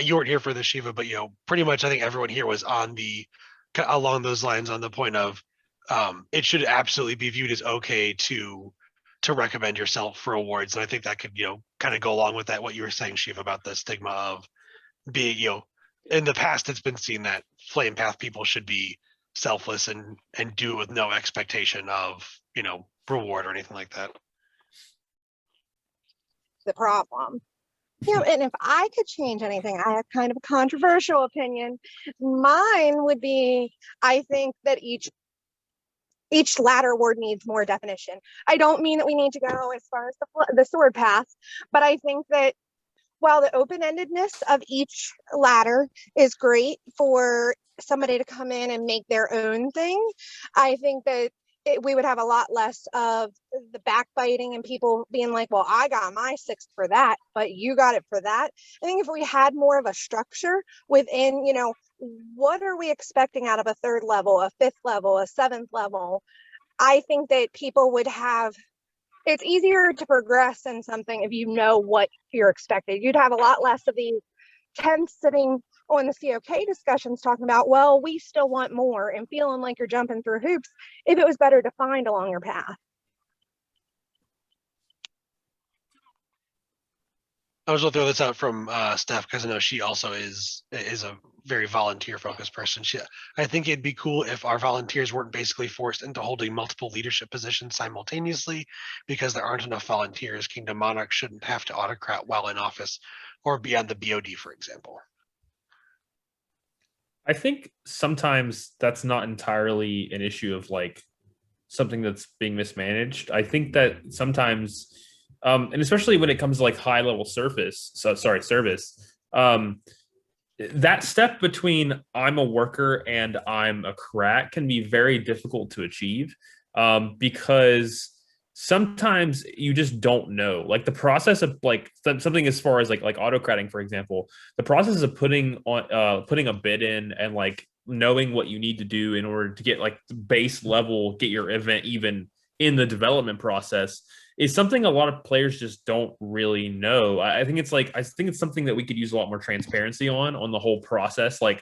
you weren't here for this, Shiva, but pretty much I think everyone here was along those lines, on the point of it should absolutely be viewed as okay to recommend yourself for awards, and I think that could kind of go along with that, what you were saying, Shiva, about the stigma of being in the past it's been seen that flame path people should be selfless and do it with no expectation of reward or anything like that. The problem. And if I could change anything, I have kind of a controversial opinion. Mine would be, I think that each each ladder word needs more definition. I don't mean that we need to go as far as the sword path, but I think that while the open-endedness of each ladder is great for somebody to come in and make their own thing, I think that we would have a lot less of the backbiting and people being like, well, I got my 6th for that, but you got it for that. I think if we had more of a structure within, you know, what are we expecting out of a 3rd level, a 5th level, a 7th level? I think that people would have, it's easier to progress in something if you know what you're expected. You'd have a lot less of these 10 sitting on the COK discussions talking about, well, we still want more, and feeling like you're jumping through hoops if it was better defined along your path. I was going to throw this out from Steph, because I know she also is a very volunteer focused person. I think it'd be cool if our volunteers weren't basically forced into holding multiple leadership positions simultaneously, because there aren't enough volunteers. Kingdom Monarch shouldn't have to autocrat while in office or be on the BOD, for example. I think sometimes that's not entirely an issue of like something that's being mismanaged. I think that sometimes, and especially when it comes to like high level service, that step between I'm a worker and I'm a crat can be very difficult to achieve, because sometimes you just don't know. Like the process of like something as far as like autocratting, for example, the process of putting a bid in and like knowing what you need to do in order to get like base level, get your event even in the development process is something a lot of players just don't really know. I think it's something that we could use a lot more transparency on the whole process. Like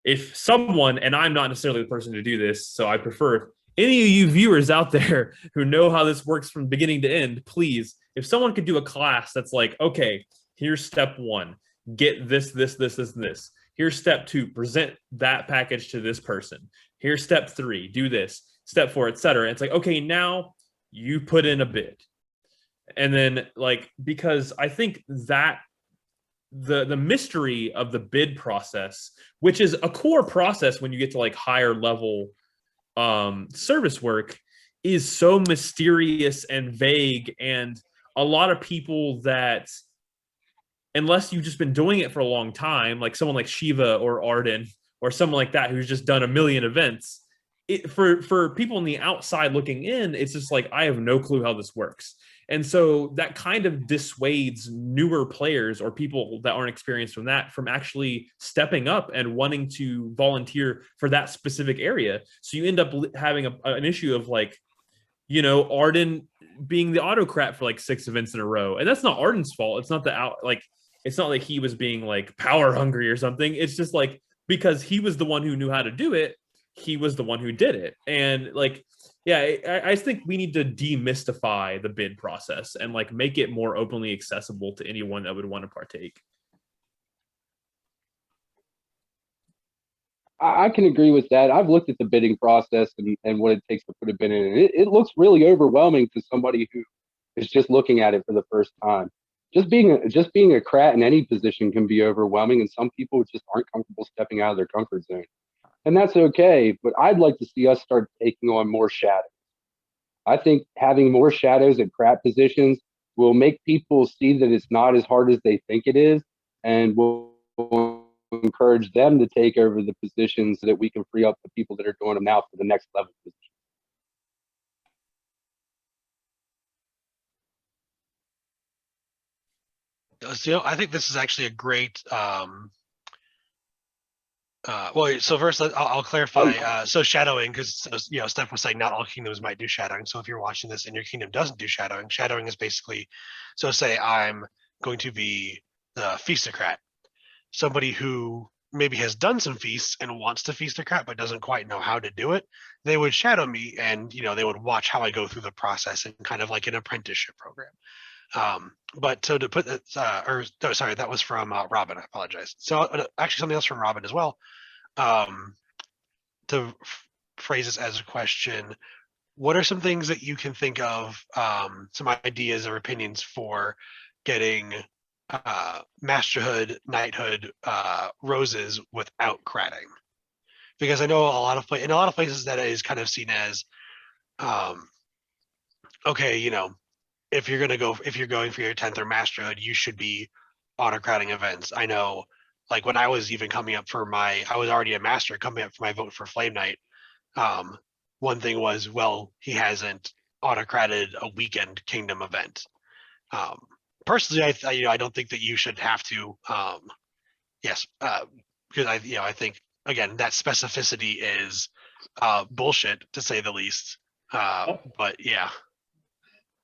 if someone, and I'm not necessarily the person to do this, so I prefer any of you viewers out there who know how this works from beginning to end, please, if someone could do a class that's like, okay, here's step 1, get this. Here's step 2, present that package to this person. Here's step 3, do this. Step 4, etc. It's like, okay, now you put in a bid. And then like, because I think that the mystery of the bid process, which is a core process when you get to like higher level service work, is so mysterious and vague, and a lot of people that, unless you've just been doing it for a long time, like someone like Shiva or Arden or someone like that who's just done a million events, for people on the outside looking in, it's just like, I have no clue how this works. And so that kind of dissuades newer players or people that aren't experienced from actually stepping up and wanting to volunteer for that specific area. So you end up having an issue of like, you know, Arden being the autocrat for like 6 events in a row. And that's not Arden's fault. It's not it's not like he was being like power hungry or something. It's just like, because he was the one who knew how to do it, he was the one who did it. And like, yeah, I think we need to demystify the bid process and like make it more openly accessible to anyone that would want to partake. I can agree with that. I've looked at the bidding process and what it takes to put a bid in. It looks really overwhelming to somebody who is just looking at it for the first time. Just being a crat in any position can be overwhelming, and some people just aren't comfortable stepping out of their comfort zone. And that's okay, but I'd like to see us start taking on more shadows. I think having more shadows at crat positions will make people see that it's not as hard as they think it is, and will encourage them to take over the positions so that we can free up the people that are doing them now for the next level position. So, I think this is actually a great well, so first I'll clarify. So shadowing, because Steph was saying not all kingdoms might do shadowing. So if you're watching this and your kingdom doesn't do shadowing is basically, so say I'm going to be the feastocrat, somebody who maybe has done some feasts and wants to feastocrat but doesn't quite know how to do it. They would shadow me, and they would watch how I go through the process in kind of like an apprenticeship program. But so to put that, sorry, that was from Robin. I apologize. So actually something else from Robin as well. To phrase this as a question, what are some things that you can think of, some ideas or opinions for getting masterhood, knighthood roses without cratting? because I know in a lot of places that is kind of seen as, okay, if you're going for your 10th or masterhood, you should be autocrating events. I know, like when I was even coming up for I was already a master coming up for my vote for Flame Knight. One thing was, well, he hasn't autocrated a weekend kingdom event. Personally, I don't think that you should have to. Yes, because I think again that specificity is bullshit to say the least. But yeah.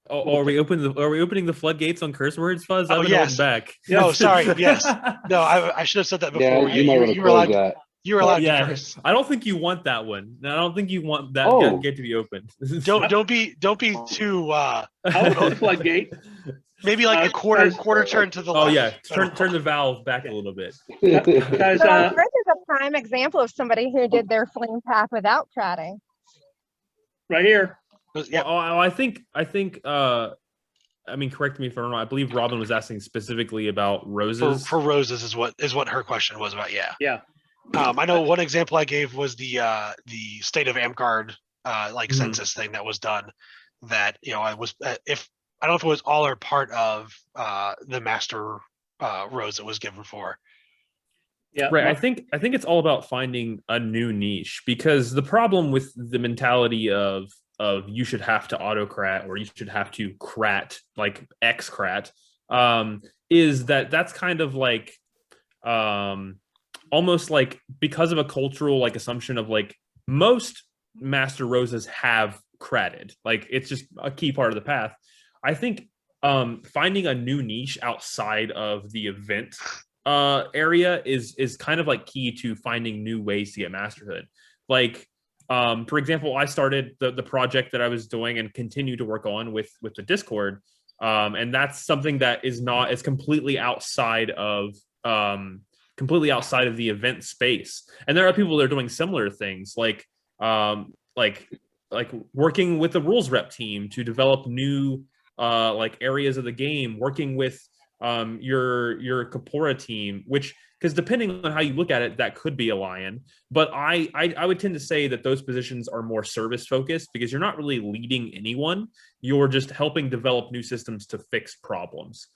Oh, are we opening the floodgates on curse words, Fuzz? I've been yes. holding back. No, sorry. Yes. No, I should have said that before. Yeah, you might want to you were allowed. close that. You were allowed to Yeah, curse. I don't think you want that one. I don't think you want that Oh. gate to be opened. Don't be too. I'll open the floodgate. Maybe like a quarter turn to the left. Oh yeah, turn the valve back a little bit. Guys, But Chris is a prime example of somebody who did their flame path without cratting. right here. Yeah. Oh, I think. I mean, correct me if I'm wrong. I believe Robin was asking specifically about roses. For roses is what her question was about. Yeah. Yeah. I know one example I gave was the state of Amtgard census thing that was done. That I was if I don't know if it was all or part of the master rose that was given for. Yeah. Right. I think it's all about finding a new niche, because the problem with the mentality of you should have to autocrat or you should have to crat, like X-crat, is that's kind of like almost like, because of a cultural like assumption of like most master roses have cratted, like it's just a key part of the path. I think finding a new niche outside of the event area is kind of like key to finding new ways to get masterhood. Like for example, I started the project that I was doing and continue to work on with the Discord, and that's something that is completely outside of the event space. And there are people that are doing similar things, like working with the rules rep team to develop new like areas of the game, working with your Kapora team, which, because depending on how you look at it, that could be a lion. But I would tend to say that those positions are more service focused, because you're not really leading anyone. You're just helping develop new systems to fix problems,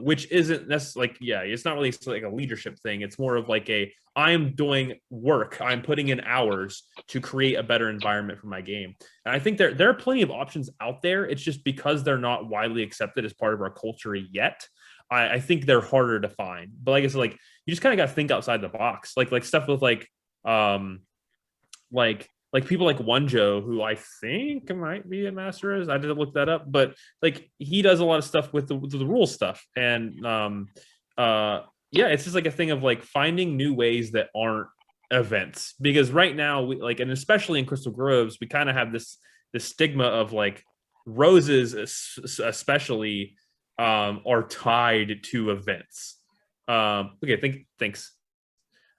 which isn't necessarily it's not really like a leadership thing. It's more of like I'm doing work. I'm putting in hours to create a better environment for my game. And I think there are plenty of options out there. It's just because they're not widely accepted as part of our culture yet, I think they're harder to find. But like I said, like you just kind of got to think outside the box, like stuff with like people like One-Joe, who I think might be a master is. I didn't look that up, but like he does a lot of stuff with the rules stuff. And it's just like a thing of like finding new ways that aren't events, because right now we like, and especially in Crystal Groves, we kind of have this stigma of like roses especially are tied to events. Thanks.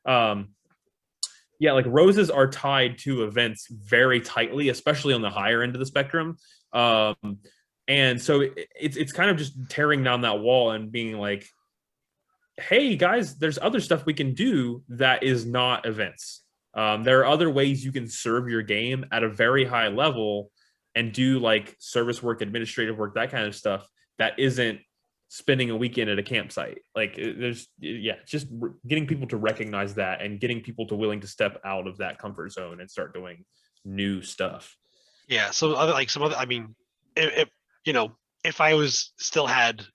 Like roses are tied to events very tightly, especially on the higher end of the spectrum. And so it's kind of just tearing down that wall and being like, hey guys, there's other stuff we can do that is not events. There are other ways you can serve your game at a very high level and do like service work, administrative work, that kind of stuff that isn't spending a weekend at a campsite. Like just getting people to recognize that and getting people to willing to step out of that comfort zone and start doing new stuff. Yeah. So I mean, if I still had,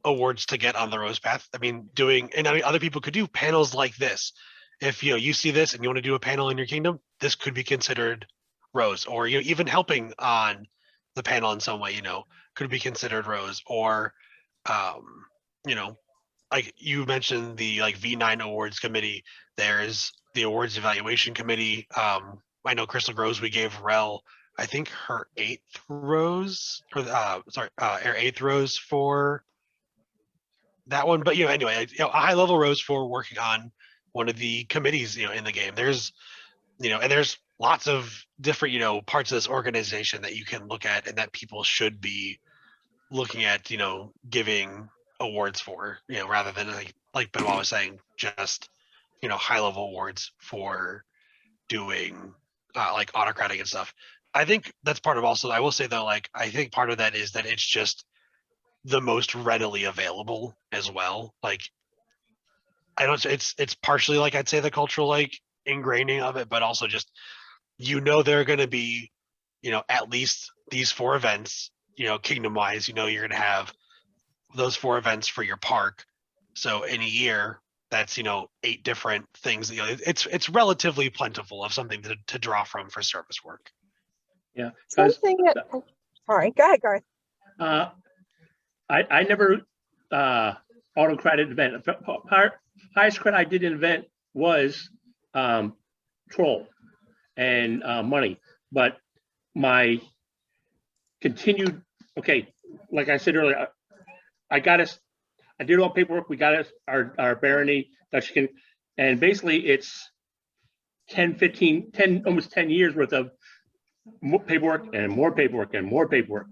awards to get on the Rose Path, I mean, other people could do panels like this. If, you see this and you want to do a panel in your kingdom, this could be considered Rose, or, even helping on the panel in some way, could be considered Rose, or, like you mentioned the V9 awards committee, there's the awards evaluation committee. I know Crystal Groves, we gave Rel, I think her 8th rose, or her 8th rose for that one. But anyway, a high level rose for working on one of the committees, in the game. There's, and there's lots of different, parts of this organization that you can look at and that people should be looking at, giving awards for, rather than like Benoit was saying, just high level awards for doing like autocratic and stuff. I think that's part of also, I will say though, like, I think part of that is that it's just the most readily available as well. Like, I don't, it's partially like, I'd say the cultural like ingraining of it, but also just, there are going to be, at least these 4 events, kingdom wise, you're going to have those 4 events for your park. So in a year, that's 8 different things. It's relatively plentiful of something to draw from for service work. Yeah, because Something that, sorry, go ahead, Garth. I never autocrated event. Highest credit I did in event was troll and money, but my continued, okay, like I said earlier, I did all paperwork. We got us our barony that she can, and basically it's 10, 15, 10, almost 10 years worth of more paperwork and more paperwork and more paperwork,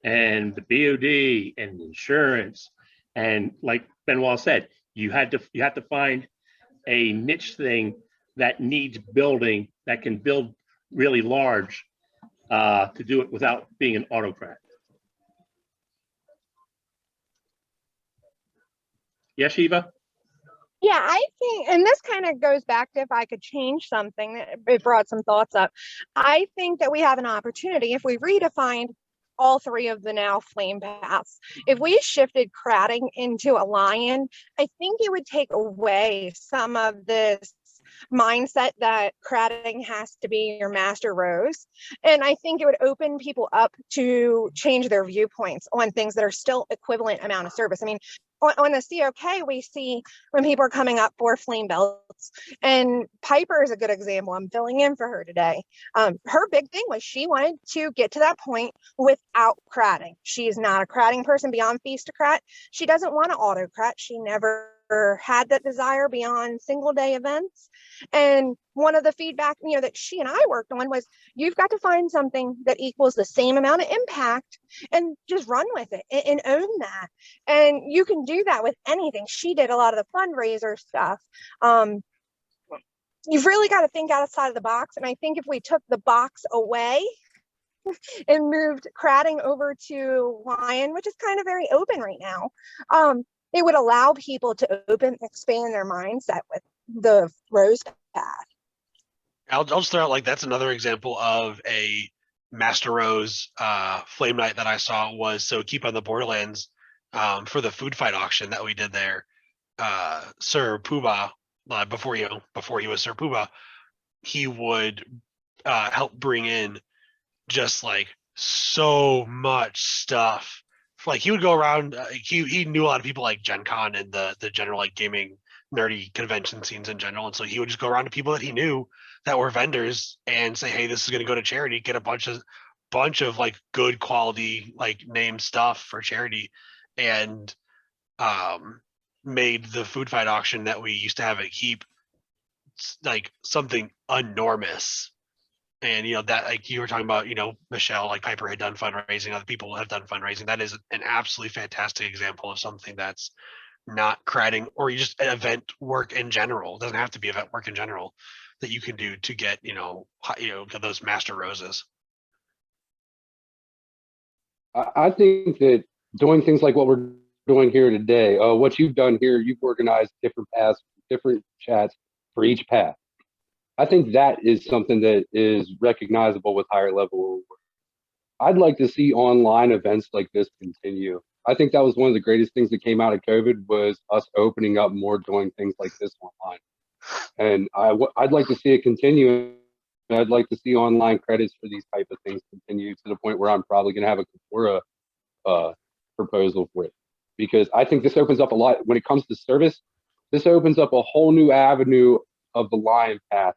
and the BOD and insurance, and like Benoit said, you have to find a niche thing that needs building, that can build really large to do it without being an autocrat. Yes, Shiva? Yeah, I think, and this kind of goes back to if I could change something, it brought some thoughts up. I think that we have an opportunity if we redefined all 3 of the now flame paths. If we shifted cratting into a lion, I think it would take away some of this mindset that cratting has to be your master rose. And I think it would open people up to change their viewpoints on things that are still equivalent amount of service. I mean, on the COK, we see when people are coming up for flame belts, and Piper is a good example. I'm filling in for her today. Her big thing was she wanted to get to that point without cratting. She's not a cratting person beyond feast to crat. She doesn't want to autocrat. She never had that desire beyond single day events. And one of the feedback, that she and I worked on was, you've got to find something that equals the same amount of impact and just run with it and own that. And you can do that with anything. She did a lot of the fundraiser stuff. You've really got to think outside of the box. And I think if we took the box away and moved cratting over to lion, which is kind of very open right now, it would allow people to expand their mindset with the rose path. I'll just throw out, like, that's another example of a Master Rose Flame Knight that I saw was, so Keep on the Borderlands, for the food fight auction that we did there. Sir Poobah, before he was Sir Poobah, he would help bring in just like so much stuff. Like, he would go around, he knew a lot of people like Gen Con and the general like gaming nerdy convention scenes in general, and so he would just go around to people that he knew that were vendors and say, hey, this is going to go to charity, get a bunch of like good quality like name stuff for charity, and made the food fight auction that we used to have at Keep like something enormous. And that, like you were talking about, Michelle, like Piper had done fundraising, other people have done fundraising. That is an absolutely fantastic example of something that's not cratting, or you just event work in general. It doesn't have to be event work in general that you can do to get those master roses. I think that doing things like what we're doing here today, what you've done here, you've organized different paths, different chats for each path. I think that is something that is recognizable with higher level. I'd like to see online events like this continue. I think that was one of the greatest things that came out of COVID, was us opening up more, doing things like this online. And I'd like to see it continue. I'd like to see online credits for these type of things continue to the point where I'm probably going to have a Kapora proposal for it, because I think this opens up a lot when it comes to service. This opens up a whole new avenue of the lion path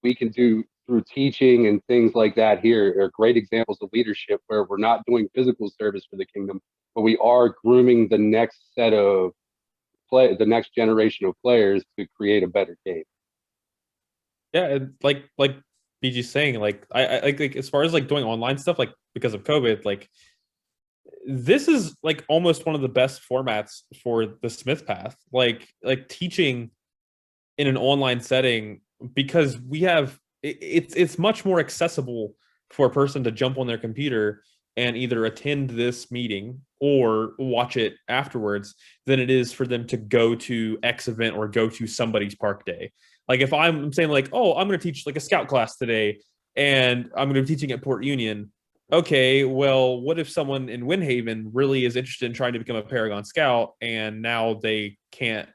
we can do through teaching and things like that. Here are great examples of leadership where we're not doing physical service for the kingdom, but we are grooming the next set of the next generation of players to create a better game. Yeah, and like BG's saying, like I like as far as like doing online stuff, like because of COVID, like this is like almost one of the best formats for the Smith path, like teaching in an online setting, because we have it's much more accessible for a person to jump on their computer and either attend this meeting or watch it afterwards than it is for them to go to X event or go to somebody's park day. Like if I'm saying like, oh, I'm going to teach like a scout class today and I'm going to be teaching at Port Union. Okay, well, what if someone in Windhaven really is interested in trying to become a Paragon Scout and now they can't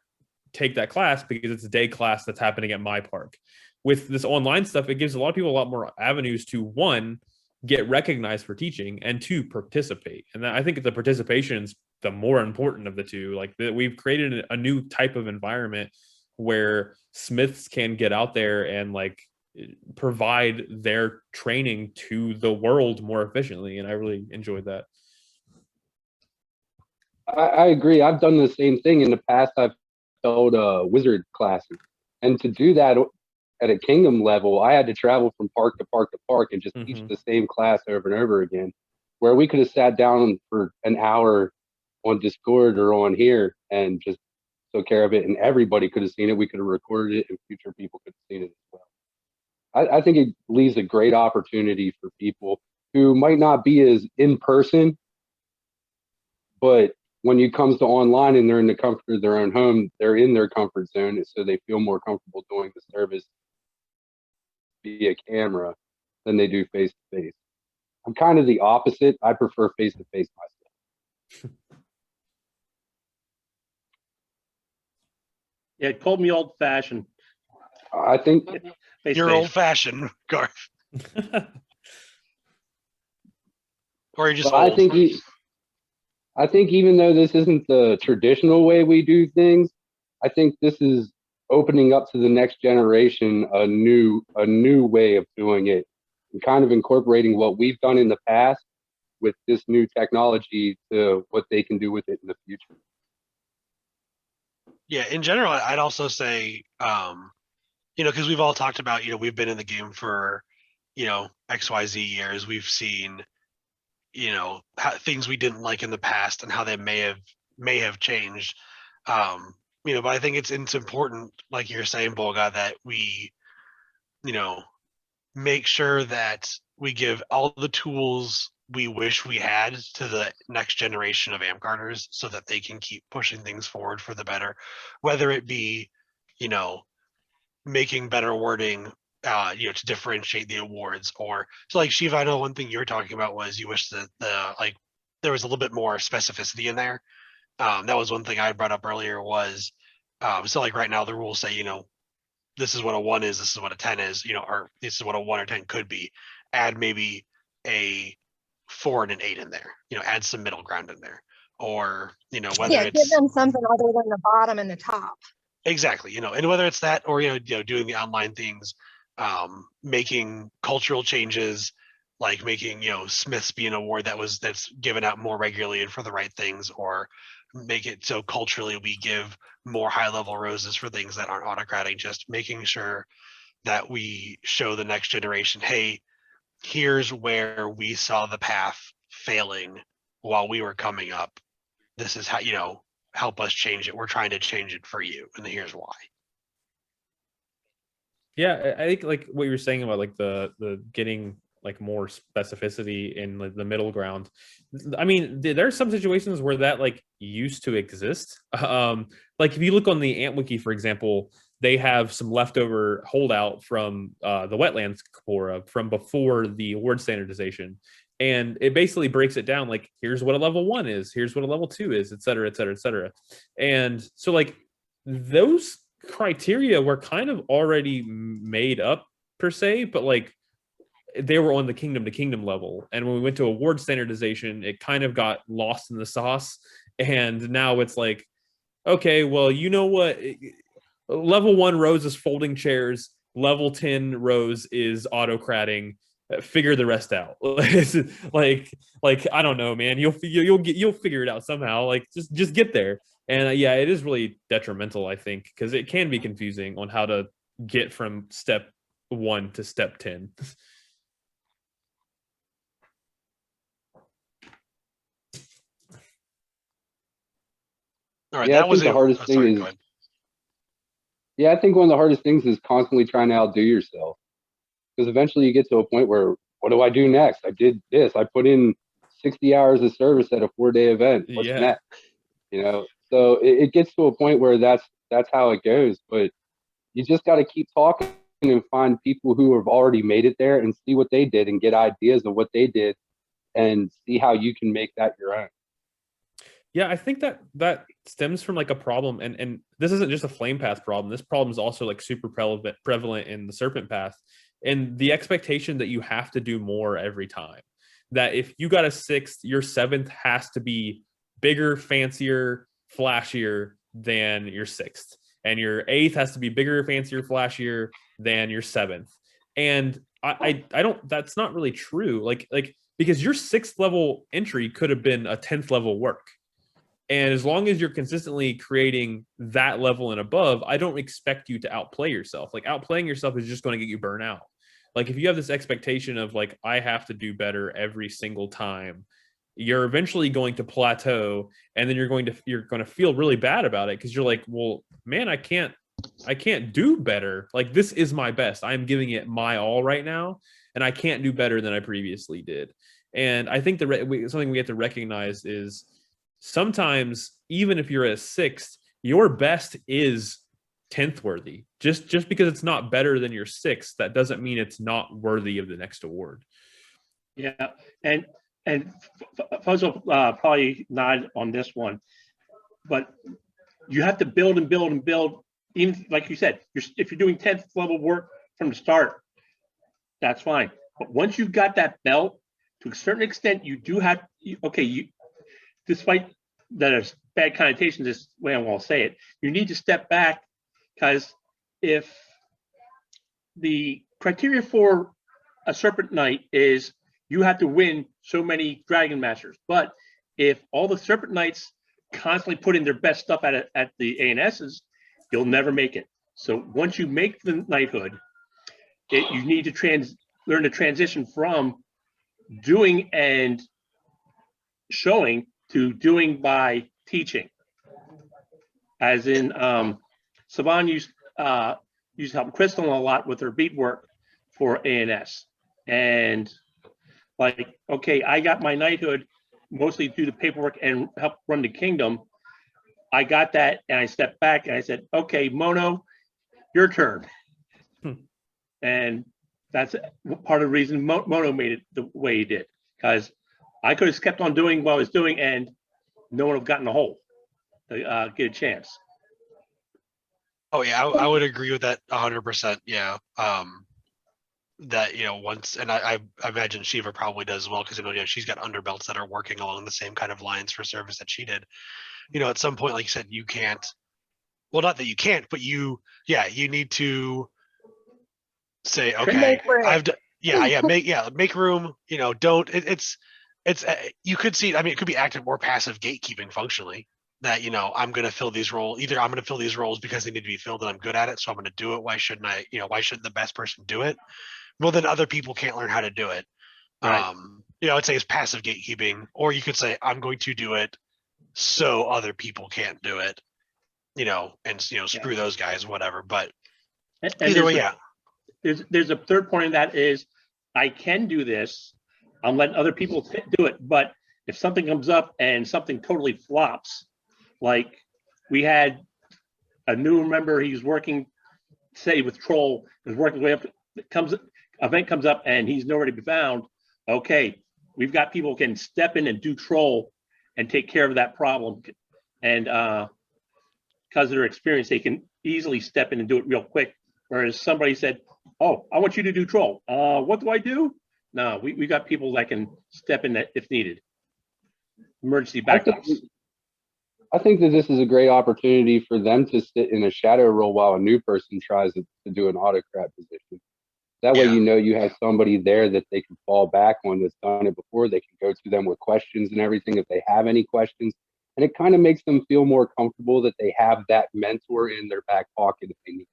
take that class because it's a day class that's happening at my park? With this online stuff, it gives a lot of people a lot more avenues to, one, get recognized for teaching, and two, participate. And I think the participation is the more important of the two. Like we've created a new type of environment where Smiths can get out there and like provide their training to the world more efficiently, and I really enjoyed that. I agree. I've done the same thing in the past. I've held wizard classes, and to do that at a kingdom level, I had to travel from park to park to park and just teach the same class over and over again, where we could have sat down for an hour on Discord or on here and just took care of it, and everybody could have seen it. We could have recorded it and future people could have seen it as well. I think it leaves a great opportunity for people who might not be as in person, but when it comes to online and they're in the comfort of their own home, they're in their comfort zone, so they feel more comfortable doing the service via camera than they do face to face. I'm kind of the opposite. I prefer face to face myself. Yeah, it called me old fashioned. I think You're old fashioned, Garth. Or you're just I old. think even though this isn't the traditional way we do things, I think this is opening up to the next generation a new way of doing it, and kind of incorporating what we've done in the past with this new technology to what they can do with it in the future. Yeah, in general, I'd also say, because we've all talked about, we've been in the game for, XYZ years. We've seen, things we didn't like in the past and how they may have changed. But I think it's important, like you're saying, Bowlgod, that we, make sure that we give all the tools we wish we had to the next generation of Amtgarders so that they can keep pushing things forward for the better, whether it be, making better wording, to differentiate the awards, or so like Shiva, I know one thing you were talking about was you wish that there was a little bit more specificity in there. That was one thing I brought up earlier was, so like right now the rules say, this is what a 1 is, this is what a 10 is, or this is what a 1 or 10 could be. Add maybe a 4 and an 8 in there, add some middle ground in there, or whether Yeah, it's give them something other than the bottom and the top. exactly, and whether it's that or doing the online things, making cultural changes, like making Smiths be an award that's given out more regularly and for the right things, or make it so culturally we give more high level roses for things that aren't autocratic. Just making sure that we show the next generation, hey, here's where we saw the path failing while we were coming up. This is how, help us change it. We're trying to change it for you, and here's why. Yeah, I think like what you were saying about like the getting like more specificity in like the middle ground. I mean, there are some situations where that like used to exist. Like if you look on the Ant Wiki, for example, they have some leftover holdout from the wetlands Kapora from before the award standardization. And it basically breaks it down like, here's what a level 1 is, here's what a level 2 is, et cetera, et cetera, et cetera. And so like those criteria were kind of already made up per se, but like they were on the kingdom to kingdom level. And when we went to award standardization, it kind of got lost in the sauce. And now it's like, okay, well, you know what? Level 1 rows is folding chairs. Level 10 rows is autocrating. Figure the rest out. like I don't know, man. You'll figure it out somehow. Like just get there. And yeah, it is really detrimental, I think, because it can be confusing on how to get from step 1 to step 10. All right, Yeah, I that was think it. the hardest thing Sorry, is, go ahead. yeah, I think one of the hardest things is constantly trying to outdo yourself. Because eventually you get to a point where, what do I do next? I did this. I put in 60 hours of service at a 4-day event. What's Yeah. next? You know, so it gets to a point where that's how it goes. But you just got to keep talking and find people who have already made it there and see what they did and get ideas of what they did and see how you can make that your own. Yeah, I think that stems from like a problem, and this isn't just a flame path problem. This problem is also like super prevalent in the serpent path, and the expectation that you have to do more every time. That if you got a 6th, your 7th has to be bigger, fancier, flashier than your 6th, and your 8th has to be bigger, fancier, flashier than your 7th. And I don't. That's not really true. Like because your 6th level entry could have been a 10th level work. And as long as you're consistently creating that level and above, I don't expect you to outplay yourself. Like outplaying yourself is just going to get you burnt out. Like if you have this expectation of like, I have to do better every single time, you're eventually going to plateau, and then you're going to feel really bad about it because you're like, well, man, I can't do better. Like this is my best. I'm giving it my all right now, and I can't do better than I previously did. And I think something we have to recognize is, sometimes even if you're a 6th, your best is 10th worthy. Just because it's not better than your 6th, that doesn't mean it's not worthy of the next award. Yeah, and Fuzz will probably nod on this one, but you have to build and build and build. Even like you said, if you're doing 10th level work from the start, that's fine. But once you've got that belt, to a certain extent, you do have despite that there's bad connotation this way I won't say it, you need to step back, because if the criteria for a Serpent Knight is you have to win so many Dragon Masters, but if all the Serpent Knights constantly put in their best stuff at the ANSs, you'll never make it. So once you make the Knighthood, you need to learn to transition from doing and showing to doing by teaching. As in, Saban used to help Crystal a lot with her beat work for ANS. And like, okay, I got my knighthood mostly through the paperwork and help run the kingdom. I got that, and I stepped back and I said, okay, Mono, your turn. And that's part of the reason Mono made it the way he did, because I could have kept on doing what I was doing and no one would have gotten a hole to get a chance. Oh yeah, I would agree with that 100%. Yeah. That, once, and I imagine Shiva probably does as well, because she's got underbelts that are working along the same kind of lines for service that she did. At some point, like you said, you can't. Well, not that you can't, but you need to say, okay, I've done. Make room. Don't. It's you could see. I mean, it could be active or passive gatekeeping functionally. That I'm going to fill these roles. Either I'm going to fill these roles because they need to be filled and I'm good at it, so I'm going to do it. Why shouldn't I? Why shouldn't the best person do it? Well, then other people can't learn how to do it. Right. I'd say it's passive gatekeeping, or you could say I'm going to do it so other people can't do it. And screw those guys, whatever. But and either way, yeah. There's a third point of that is, I can do this. I'm letting other people do it. But if something comes up and something totally flops, like we had a new member, he's working, say with Troll, is working way up, event comes up and he's nowhere to be found. Okay, we've got people who can step in and do Troll and take care of that problem. And because of their experience, they can easily step in and do it real quick. Whereas somebody said, oh, I want you to do Troll. What do I do? No, we got people that can step in that if needed. Emergency backups. I think that this is a great opportunity for them to sit in a shadow role while a new person tries to do an autocrat position. That way, you have somebody there that they can fall back on that's done it before. They can go to them with questions and everything if they have any questions. And it kind of makes them feel more comfortable that they have that mentor in their back pocket if they need.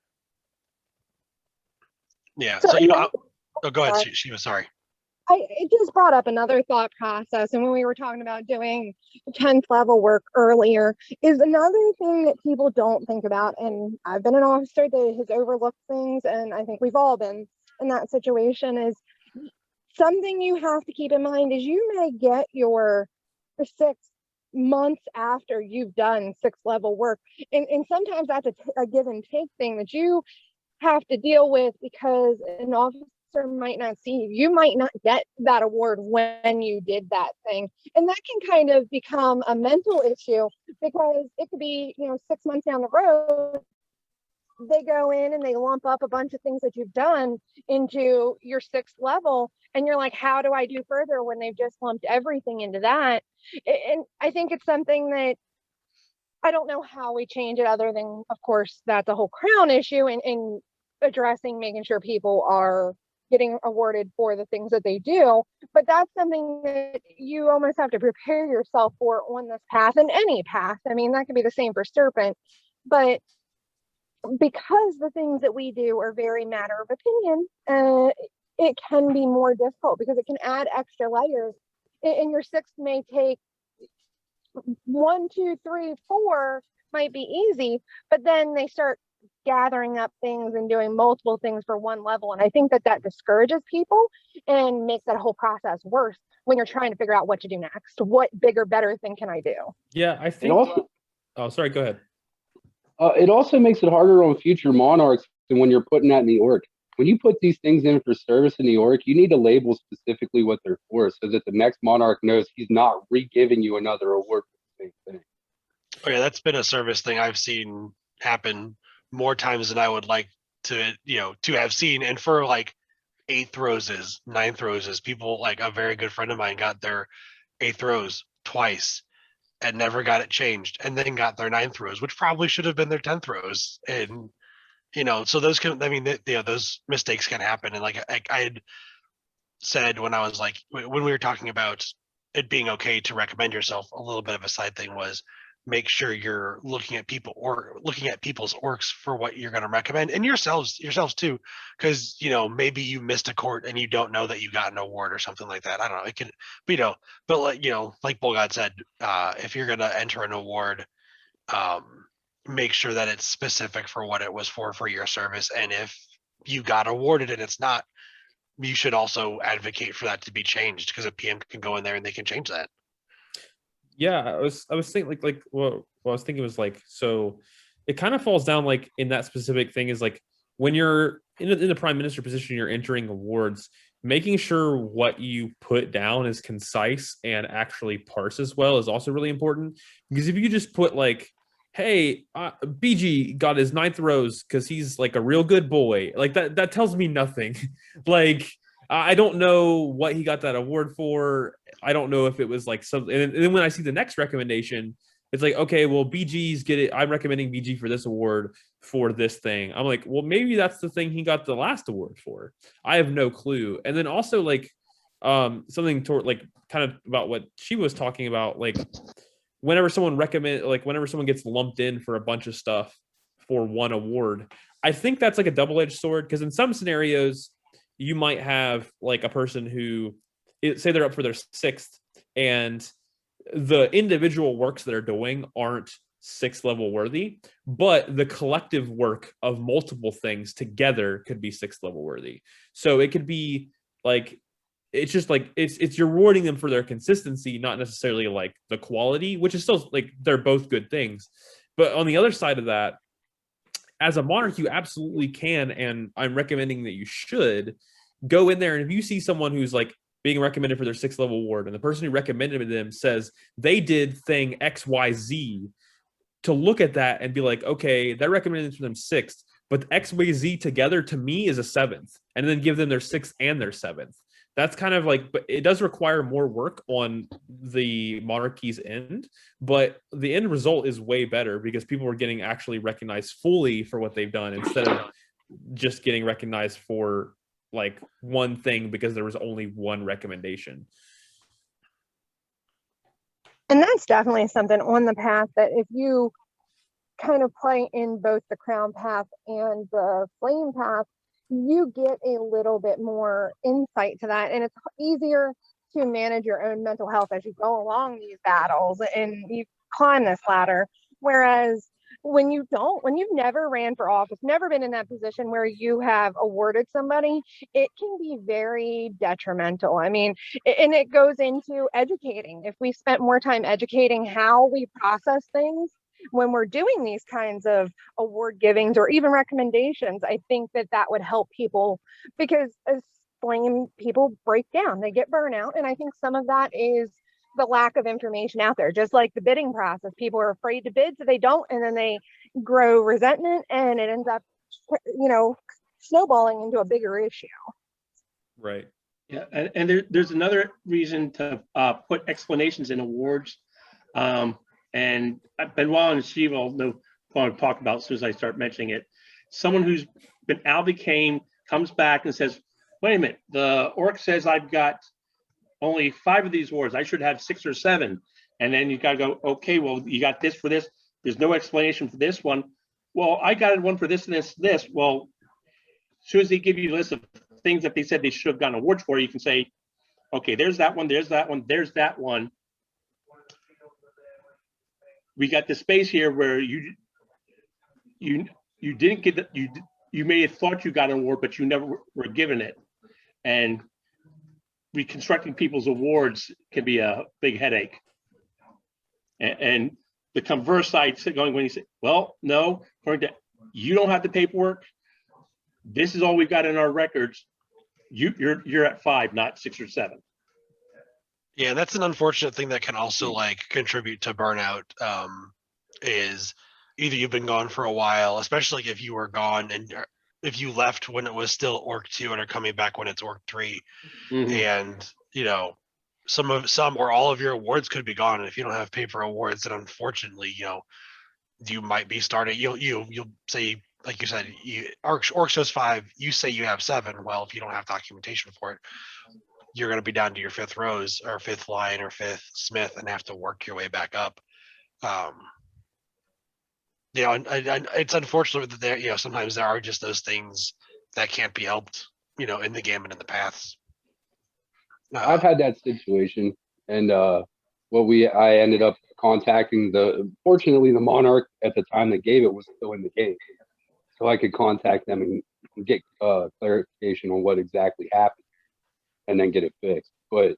Yeah. So, go ahead, Shiva. Sorry. it just brought up another thought process. And when we were talking about doing 10th level work earlier, is another thing that people don't think about. And I've been an officer that has overlooked things, and I think we've all been in that situation. Is something you have to keep in mind is you may get your 6 months after you've done 6th level work. And sometimes that's a give and take thing that you have to deal with, because an officer might not see you. You might not get that award when you did that thing. And that can kind of become a mental issue, because it could be, 6 months down the road, they go in and they lump up a bunch of things that you've done into your 6th level. And you're like, how do I do further when they've just lumped everything into that? And I think it's something that I don't know how we change it, other than, of course, that's a whole crown issue, and addressing, making sure people are getting awarded for the things that they do. But that's something that you almost have to prepare yourself for on this path, and any path. I mean, that could be the same for Serpent. But because the things that we do are very matter of opinion, it can be more difficult, because it can add extra layers. And your 6th may take 1, 2, 3, 4 might be easy, but then they start gathering up things and doing multiple things for one level. And I think that discourages people and makes that whole process worse when you're trying to figure out what to do next. What bigger, better thing can I do? Yeah, I think. Oh, sorry. Go ahead. It also makes it harder on future monarchs than when you're putting that in the org. When you put these things in for service in the org, you need to label specifically what they're for, so that the next monarch knows he's not re-giving you another award for the same thing. Oh yeah, that's been a service thing I've seen happen more times than I would like to, to have seen. And for like 8th roses, 9th roses, people, like a very good friend of mine got their 8th rose twice and never got it changed, and then got their 9th rose, which probably should have been their 10th rose. And so those those mistakes can happen. And like I had said when I was like, when we were talking about it being okay to recommend yourself, a little bit of a side thing was make sure you're looking at people's orcs for what you're going to recommend, and yourselves too, because maybe you missed a court and you don't know that you got an award or something like that. I don't know. It can, but like Bowlgod said, if you're going to enter an award, make sure that it's specific for what it was for your service. And if you got awarded and it's not, you should also advocate for that to be changed, because a PM can go in there and they can change that. Yeah, I was thinking what I was thinking was like, so it kind of falls down like in that specific thing is like when you're in the prime minister position, you're entering awards, making sure what you put down is concise and actually parses well is also really important. Because if you just put like, hey, BG got his 9th rose because he's like a real good boy, like that tells me nothing. Like, I don't know what he got that award for. I don't know if it was like something. And then when I see the next recommendation, it's like, okay, well, BG's get it. I'm recommending BG for this award for this thing. I'm like, well, maybe that's the thing he got the last award for. I have no clue. And then also like something toward like kind of about what she was talking about, like whenever someone gets lumped in for a bunch of stuff for one award, I think that's like a double-edged sword, because in some scenarios you might have like a person who say they're up for their 6th and the individual works that are doing aren't 6th level worthy, but the collective work of multiple things together could be 6th level worthy. So it could be like, it's just like it's you're rewarding them for their consistency, not necessarily like the quality, which is still like they're both good things. But on the other side of that, as a monarch, you absolutely can, and I'm recommending that you should go in there, and if you see someone who's like being recommended for their 6th level award, and the person who recommended them says they did thing XYZ, to look at that and be like, okay, that recommended for them 6th, but XYZ together to me is a 7th, and then give them their 6th and their 7th. That's kind of like, but it does require more work on the monarchy's end, but the end result is way better because people are getting actually recognized fully for what they've done instead of just getting recognized for like one thing because there was only one recommendation. And that's definitely something on the path that if you kind of play in both the crown path and the flame path, you get a little bit more insight to that, and it's easier to manage your own mental health as you go along these battles and you climb this ladder. Whereas when you've never ran for office, never been in that position where you have awarded somebody, it can be very detrimental. I mean, and it goes into educating. If we spent more time educating how we process things when we're doing these kinds of award givings or even recommendations, I think that would help people, because blame people break down, they get burnout, and I think some of that is the lack of information out there. Just like the bidding process, people are afraid to bid, so they don't, and then they grow resentment, and it ends up, snowballing into a bigger issue. Right. Yeah, and there's another reason to put explanations in awards, and Benoit and Shiva will know what I'm talking about as soon as I start mentioning it. Someone who's been out of the game comes back and says, wait a minute, the orc says I've got only 5 of these awards. I should have 6 or 7. And then you got to go, okay, well, you got this for this. There's no explanation for this one. Well, I got one for this and this. Well, as soon as they give you a list of things that they said they should have gotten awards for, you can say, okay, there's that one, there's that one, there's that one. We got the space here where you didn't get you may have thought you got an award, but you never were given it. And reconstructing people's awards can be a big headache. And the converse side going when you say, well, no, according to you don't have the paperwork. This is all we've got in our records. You're at 5, not 6 or 7. Yeah, that's an unfortunate thing that can also contribute to burnout. Is either you've been gone for a while, especially if you were gone and if you left when it was still Orc 2 and are coming back when it's Orc 3, and some or all of your awards could be gone. And if you don't have paper awards, then unfortunately, you might be starting. You'll say, like you said, Orc shows 5. You say you have 7. Well, if you don't have documentation for it, you're going to be down to your 5th rose or 5th line or 5th smith and have to work your way back up. And it's unfortunate that there, sometimes there are just those things that can't be helped, in the game and in the paths. I've had that situation, and I ended up contacting fortunately the monarch at the time that gave it was still in the game, so I could contact them and get clarification on what exactly happened, and then get it fixed. But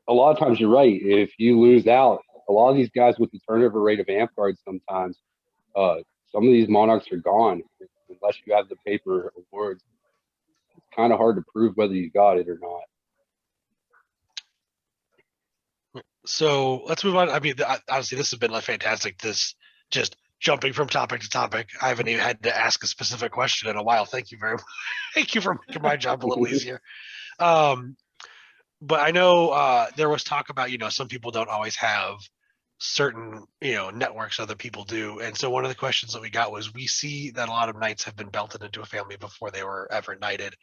a lot of times you're right. If you lose out, a lot of these guys with the turnover rate of Amtgard sometimes. Some of these monarchs are gone unless you have the paper awards. It's kind of hard to prove whether you got it or not. So let's move on. I mean, honestly, this has been fantastic. This just jumping from topic to topic. I haven't even had to ask a specific question in a while. Thank you very much. Thank you for making my job a little easier. But I know there was talk about, some people don't always have certain networks other people do, and so one of the questions that we got was, we see that a lot of knights have been belted into a family before they were ever knighted,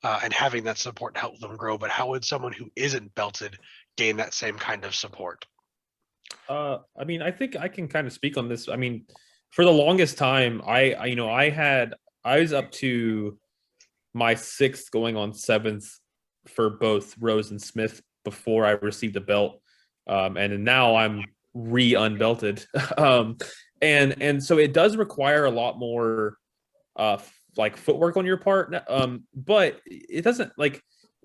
and having that support help them grow, but how would someone who isn't belted gain that same kind of support? I mean, I think I can kind of speak on this. I mean, for the longest time, I was up to my 6th going on 7th for both Rose and Smith before I received a belt, and now I'm unbelted. And so it does require a lot more footwork on your part, but it doesn't,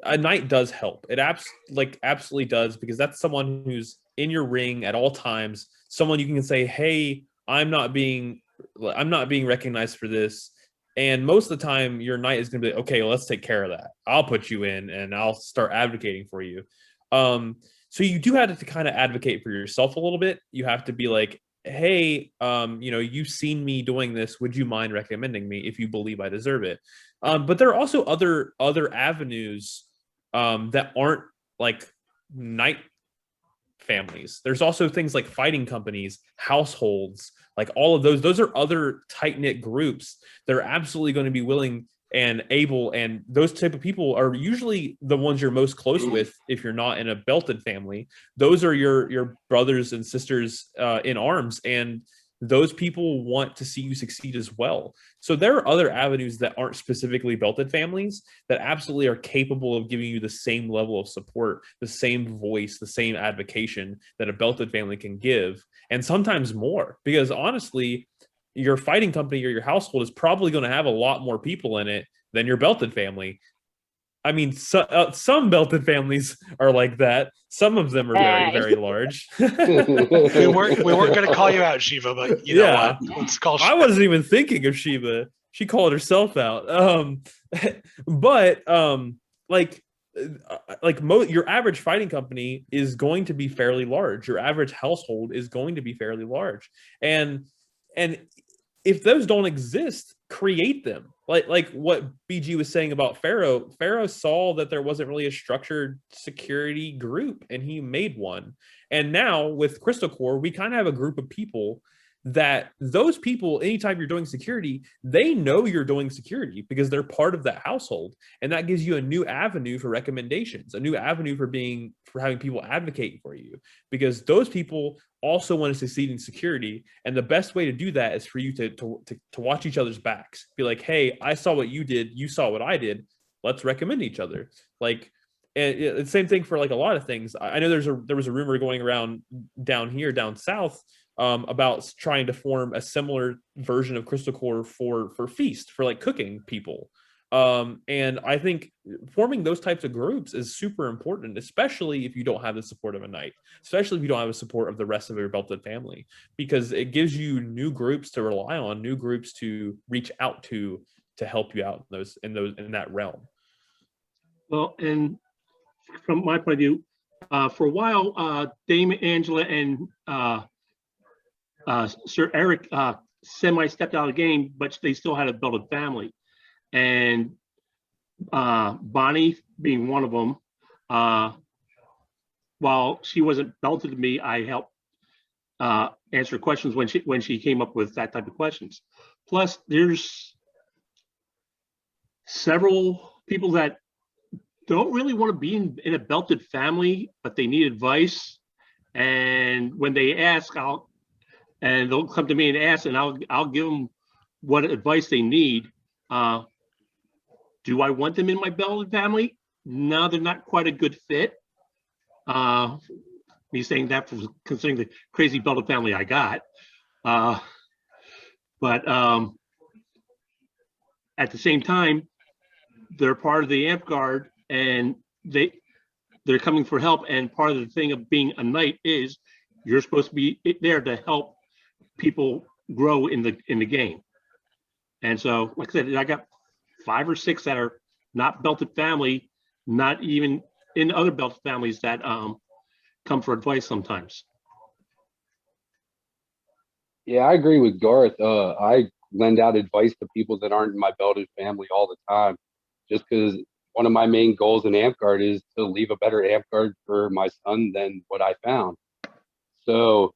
a knight does help. It absolutely does, because that's someone who's in your ring at all times, someone you can say, hey, I'm not being recognized for this. And most of the time your knight is going to be like, okay, well, let's take care of that. I'll put you in and I'll start advocating for you. So you do have to kind of advocate for yourself a little bit. You have to be like, hey, you've seen me doing this. Would you mind recommending me if you believe I deserve it? But there are also other avenues that aren't knight families. There's also things like fighting companies, households, all of those. Those are other tight-knit groups that are absolutely going to be willing and able, and those type of people are usually the ones you're most close with if you're not in a belted family. Those are your brothers and sisters in arms, and those people want to see you succeed as well. So there are other avenues that aren't specifically belted families that absolutely are capable of giving you the same level of support, the same voice, the same advocation that a belted family can give, and sometimes more. Because honestly, your fighting company or your household is probably going to have a lot more people in it than your belted family. I mean, some belted families are like that. Some of them are very, very large. We weren't going to call you out, Shiva, but you know what? Let's call. I wasn't even thinking of Shiva. She called herself out. But your average fighting company is going to be fairly large. Your average household is going to be fairly large, and if those don't exist, create them. Like what BG was saying about Pharaoh. Pharaoh saw that there wasn't really a structured security group, and he made one. And now with Crystal Core, we kind of have a group of people that those people, anytime you're doing security, they know you're doing security because they're part of that household. And that gives you a new avenue for recommendations, a new avenue for having people advocate for you, because those people also want to succeed in security. And the best way to do that is for you to watch each other's backs. Be like, hey, I saw what you did. You saw what I did. Let's recommend each other. Like, and the same thing for like a lot of things. I know there was a rumor going around down south about trying to form a similar version of Crystal Core for Feast, for like cooking people. And I think forming those types of groups is super important, especially if you don't have the support of a knight, especially if you don't have the support of the rest of your belted family, because it gives you new groups to rely on, new groups to reach out to help you out in that realm. Well, and from my point of view, for a while, Dame Angela and Sir Eric semi-stepped out of the game, but they still had a belted family. And Bonnie being one of them, while she wasn't belted to me, I helped answer questions when she came up with that type of questions. Plus, there's several people that don't really want to be in a belted family, but they need advice. And when they ask, they'll come to me and ask, and I'll give them what advice they need. Do I want them in my belted family? No, they're not quite a good fit. Me saying that for considering the crazy belted family I got. But at the same time, they're part of the Amtgard, and they're coming for help. And part of the thing of being a knight is you're supposed to be there to help people grow in the game. And so, like I said, I got 5 or 6 that are not belted family, not even in other belted families that come for advice sometimes. Yeah, I agree with Garth. I lend out advice to people that aren't in my belted family all the time, just because one of my main goals in Amtgard is to leave a better Amtgard for my son than what I found. So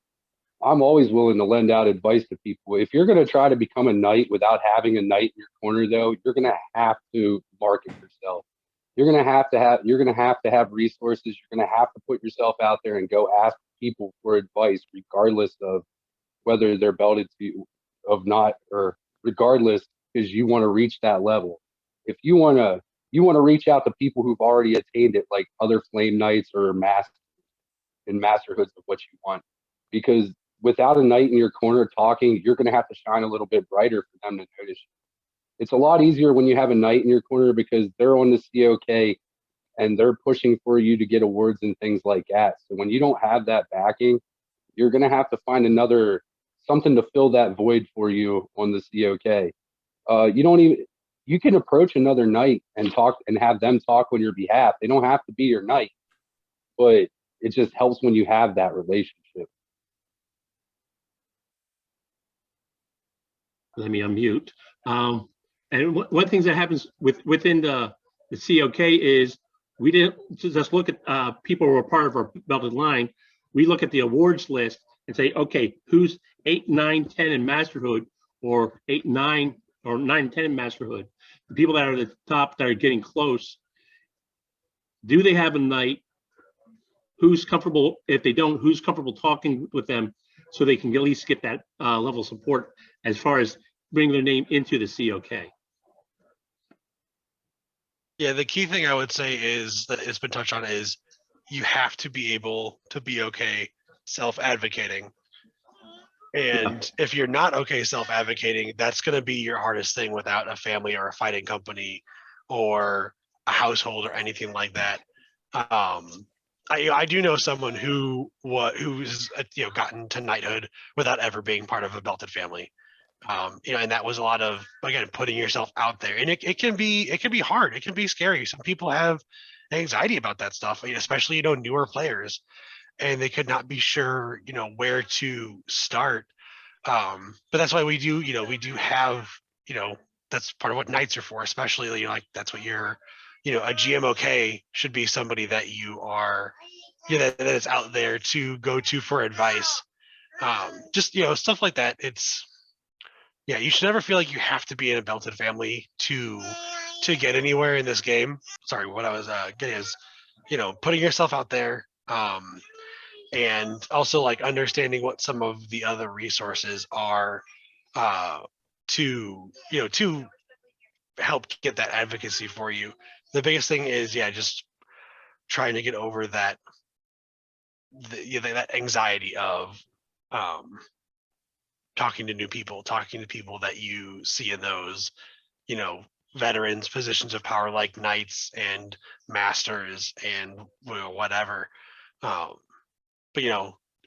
I'm always willing to lend out advice to people. If you're going to try to become a knight without having a knight in your corner, though, you're going to have to market yourself. You're going to have to have resources. You're going to have to put yourself out there and go ask people for advice, regardless of whether they're belted or regardless, because you want to reach that level. If you want to reach out to people who've already attained it, like other flame knights or masterhoods of what you want, because without a knight in your corner talking, you're going to have to shine a little bit brighter for them to notice you. It's a lot easier when you have a knight in your corner because they're on the GoK and they're pushing for you to get awards and things like that. So when you don't have that backing, you're going to have to find something to fill that void for you on the GoK. You can approach another knight and talk and have them talk on your behalf. They don't have to be your knight, but it just helps when you have that relationship. Let me unmute. And one thing that happens within the GoK is we didn't just look at people who are part of our belted line. We look at the awards list and say, okay, who's 8, 9, 10 in masterhood, or 8, 9, or 9, 10 in masterhood? The people that are at the top that are getting close, do they have a knight? Who's comfortable? If they don't, who's comfortable talking with them so they can at least get that level of support as far as bringing their name into the COK. Yeah, the key thing I would say is that it's been touched on is you have to be able to be okay self-advocating. And if you're not okay self-advocating, that's going to be your hardest thing without a family or a fighting company or a household or anything like that. I do know someone who's gotten to knighthood without ever being part of a belted family. And that was a lot of, again, putting yourself out there, and it can be hard. It can be scary. Some people have anxiety about that stuff, especially newer players, and they could not be sure where to start. But that's why we do have that's part of what knights are for, especially like that's what you're a GMOK should be somebody that you are that is out there to go to for advice. Just stuff like that. It's you should never feel like you have to be in a belted family to get anywhere in this game. Sorry, what I was getting is putting yourself out there, and also like understanding what some of the other resources are to help get that advocacy for you. The biggest thing is just trying to get over that that anxiety of talking to new people, talking to people that you see in those veterans positions of power like knights and masters and whatever. But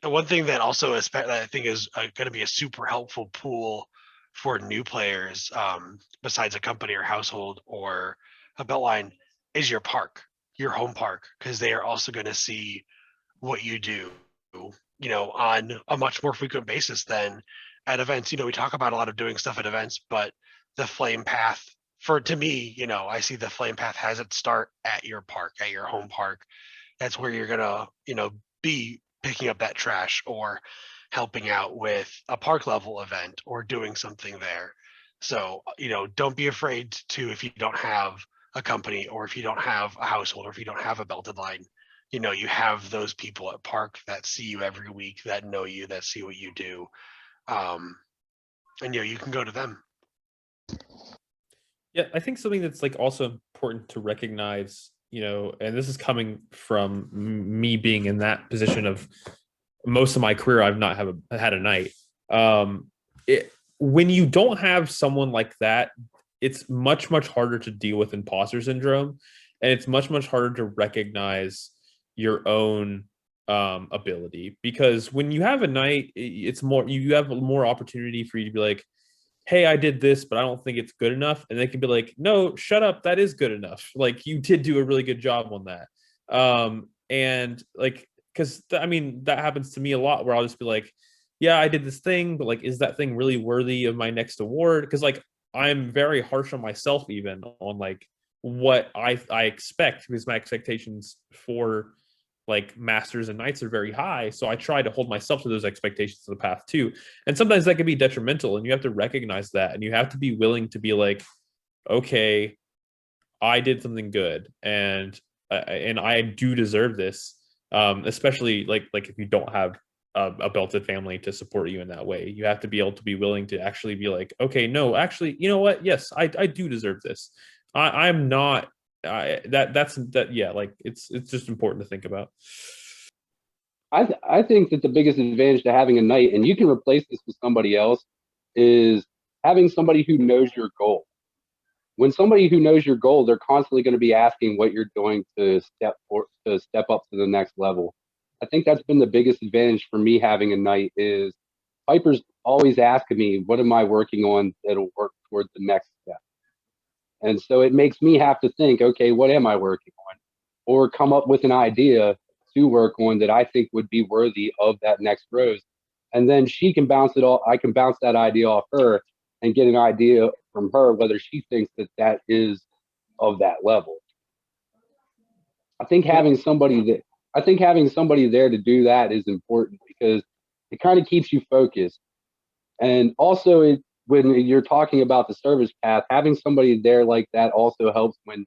one thing that also that I think is going to be a super helpful pool for new players, besides a company or household or a beltline, is your park, your home park, because they are also going to see what you do, on a much more frequent basis than at events. We talk about a lot of doing stuff at events, but the flame path, to me, I see the flame path has its start at your park, at your home park. That's where you're gonna, be picking up that trash or helping out with a park level event or doing something there. So, don't be afraid to, if you don't have a company or if you don't have a household or if you don't have a belted line, you have those people at park that see you every week, that know you, that see what you do. And you can go to them. Yeah, I think something that's like also important to recognize, and this is coming from me being in that position of most of my career, I've not had a knight. When you don't have someone like that, it's much, much harder to deal with imposter syndrome, and it's much, much harder to recognize your own ability, because when you have a knight, it's more, you have more opportunity for you to be like, hey, I did this, but I don't think it's good enough. And they can be like, no, shut up, that is good enough. Like, you did do a really good job on that. And like, because that happens to me a lot, where I'll just be like, yeah, I did this thing, but like, is that thing really worthy of my next award? Because like, I'm very harsh on myself, even on like what I expect, because my expectations for like masters and knights are very high. So I try to hold myself to those expectations of the path too. And sometimes that can be detrimental, and you have to recognize that, and you have to be willing to be like, okay, I did something good, and I do deserve this. Especially like if you don't have a belted family to support you in that way, you have to be able to be willing to actually be like, okay, no, actually, you know what? Yes, I do deserve this. I'm not it's just important to think about. I think that the biggest advantage to having a knight, and you can replace this with somebody else, is having somebody who knows your goal. When somebody who knows your goal, they're constantly going to be asking what you're doing to step up to the next level. I think that's been the biggest advantage for me having a knight, is Piper's always asking me, what am I working on that'll work towards the next step? And so it makes me have to think, okay, what am I working on? Or come up with an idea to work on that I think would be worthy of that next rose. And then she can bounce it off. I can bounce that idea off her and get an idea from her whether she thinks that is of that level. I think having somebody there to do that is important, because it kind of keeps you focused. And also, when you're talking about the service path, having somebody there like that also helps when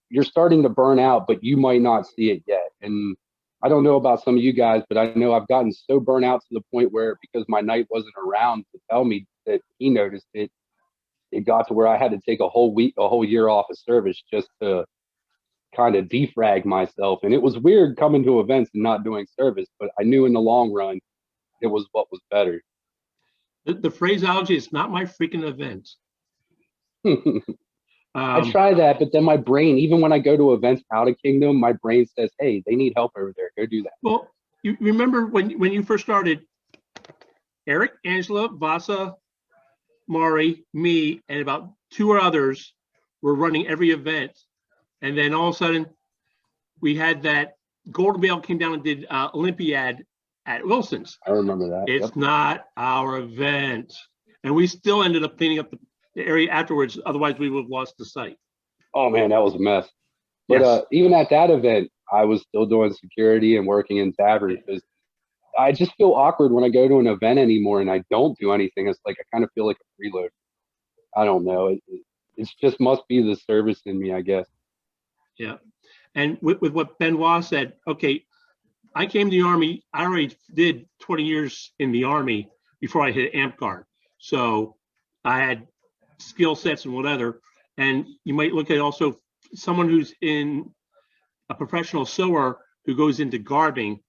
you're starting to burn out, but you might not see it yet. And I don't know about some of you guys, but I know I've gotten so burnt out to the point where, because my knight wasn't around to tell me that he noticed it, it got to where I had to take a whole year off of service just to kind of defrag myself. And it was weird coming to events and not doing service, but I knew in the long run it was what was better. The phraseology is not my freaking event. I try that, but then my brain, even when I go to events out of Kingdom, my brain says, hey, they need help over there. Go do that. Well, you remember when you first started, Eric, Angela, Vasa, Mari, me, and about 2 others were running every event. And then all of a sudden, we had that Golden Bale came down and did Olympiad at Wilson's. I remember that. It's not our event. And we still ended up cleaning up the area afterwards. Otherwise, we would have lost the site. Oh, man, that was a mess. But Yes. even at that event, I was still doing security and working in tavern because I just feel awkward when I go to an event anymore and I don't do anything. It's like I kind of feel like a freeloader. I don't know. It just must be the service in me, I guess. Yeah. And with what Benoit said, okay, I came to the Army. I already did 20 years in the Army before I hit Amtgard. So I had skill sets and whatever. And you might look at also someone who's in a professional sewer who goes into garbing.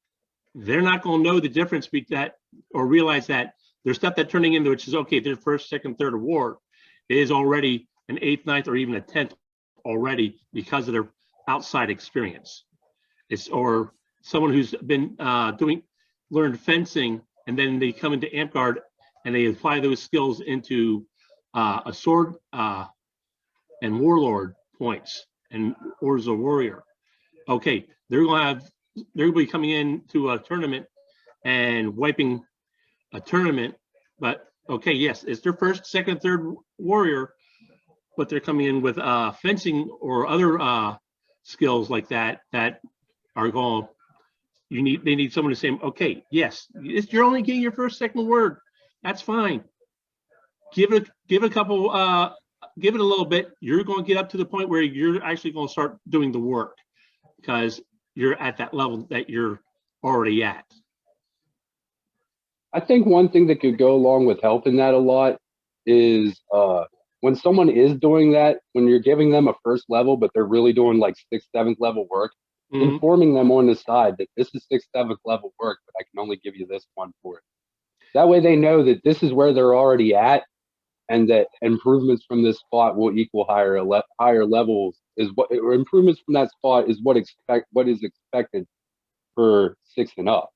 They're not going to know the difference between that or realize that their stuff they're turning into, which is okay, their first, second, third award is already an 8th, 9th, or even a 10th already because of their outside experience. It's or someone who's been learned fencing, and then they come into Amtgard and they apply those skills into a sword and warlord points and orders of warrior. Okay, they're going to be coming into a tournament and wiping a tournament, but okay, yes, it's their first, second, third warrior, but they're coming in with fencing or other skills like that are going. They need someone to say, okay, yes, you're only getting your first, second word. That's fine. Give it a couple. Give it a little bit. You're going to get up to the point where you're actually going to start doing the work because you're at that level that you're already at. I think one thing that could go along with helping that a lot is when someone is doing that, when you're giving them a first level, but they're really doing like 6th, 7th level work, informing them on the side that this is 6th, 7th level work, but I can only give you this one for it. That way they know that this is where they're already at and that improvements from this spot will equal higher levels or improvements from that spot is what is expected for 6th and up.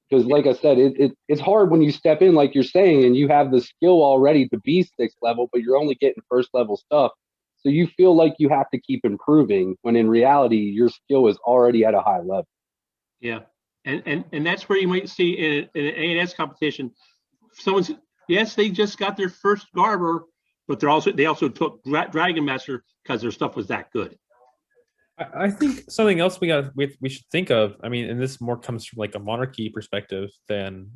Because like I said, it's hard when you step in, like you're saying, and you have the skill already to be 6th level, but you're only getting first level stuff. So you feel like you have to keep improving when in reality, your skill is already at a high level. Yeah. And that's where you might see in an A&S competition, someone's, yes, they just got their first Garber, but they also took Dragon Master because their stuff was that good. I think something else we should think of. I mean, and this more comes from like a monarchy perspective than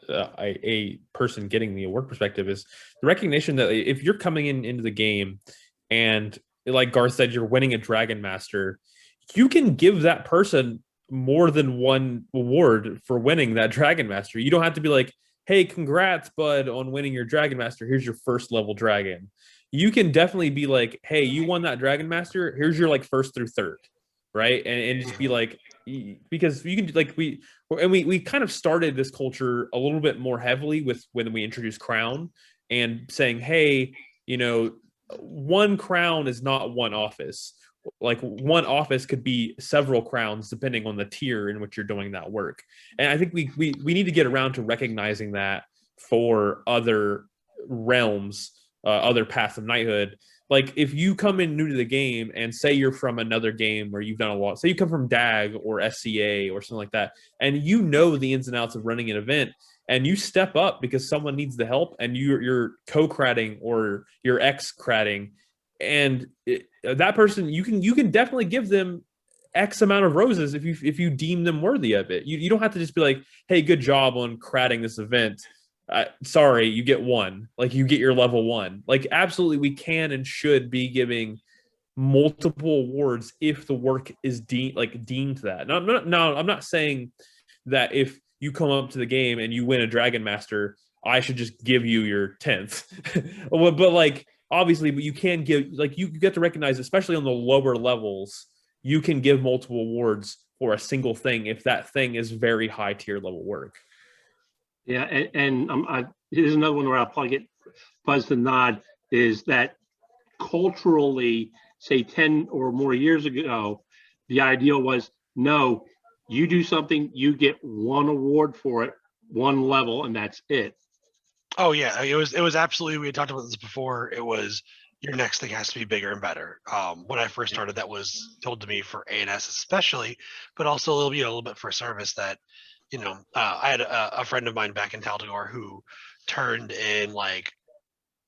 a person getting the award perspective, is the recognition that if you're coming into the game and like Garth said, you're winning a Dragon Master, you can give that person more than one award for winning that Dragon Master. You don't have to be like, hey, congrats, bud, on winning your Dragon Master. Here's your first level dragon. You can definitely be like, hey, you won that Dragon Master. Here's your like first through third, right? And just be like, because you can like we kind of started this culture a little bit more heavily with when we introduced Crown and saying, hey, you know, one crown is not one office. Like one office could be several crowns depending on the tier in which you're doing that work. And I think we need to get around to recognizing that for other realms, other paths of knighthood. Like if you come in new to the game and say you're from another game where you've done a lot, say you come from DAG or SCA or something like that, and you know the ins and outs of running an event, and you step up because someone needs the help, and you're co-cratting or you're ex-cratting, and that person, you can definitely give them X amount of roses if you deem them worthy of it. You don't have to just be like, hey, good job on cratting this event. Sorry, you get one. Like you get your level 1. Like absolutely, we can and should be giving multiple awards if the work is deemed that. Now, I'm not saying that if you come up to the game and you win a Dragon Master, I should just give you your 10th. But like, obviously, but you can give, like, you get to recognize, especially on the lower levels, you can give multiple awards for a single thing if that thing is very high tier level work. Yeah, and here's another one where I'll probably get Fuzz to nod, is that culturally, say 10 or more years ago, the ideal was, no, you do something, you get one award for it, one level, and that's it. Oh yeah, it was absolutely. We had talked about this before. It was your next thing has to be bigger and better. When I first started, that was told to me for ANS especially, but also a little bit for service. That I had a friend of mine back in Taldor who turned in like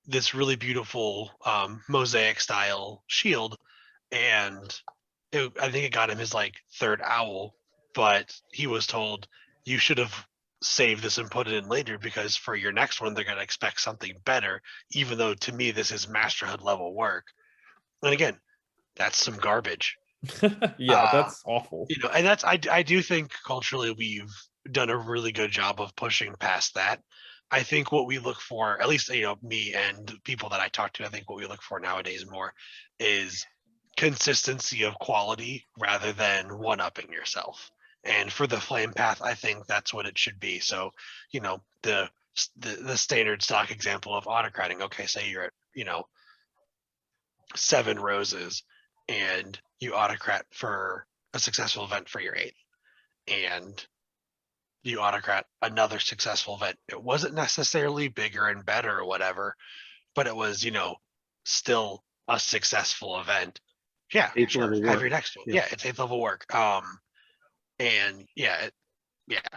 this really beautiful mosaic style shield, and I think it got him his like third owl, but he was told you should have saved this and put it in later because for your next one they're going to expect something better, even though to me this is masterhood level work. And again, that's some garbage. Yeah, that's awful. And that's I do think culturally we've done a really good job of pushing past that. I think what we look for, at least me and people that I talk to, I think what we look for nowadays more is consistency of quality rather than one-upping yourself. And for the flame path, I think that's what it should be. So, the standard stock example of autocrating. Okay, say you're at 7 roses, and you autocrat for a successful event for your 8th, and you autocrat another successful event. It wasn't necessarily bigger and better or whatever, but it was still a successful event. Yeah, sure. Have your next one. Yeah, it's 8th level work. And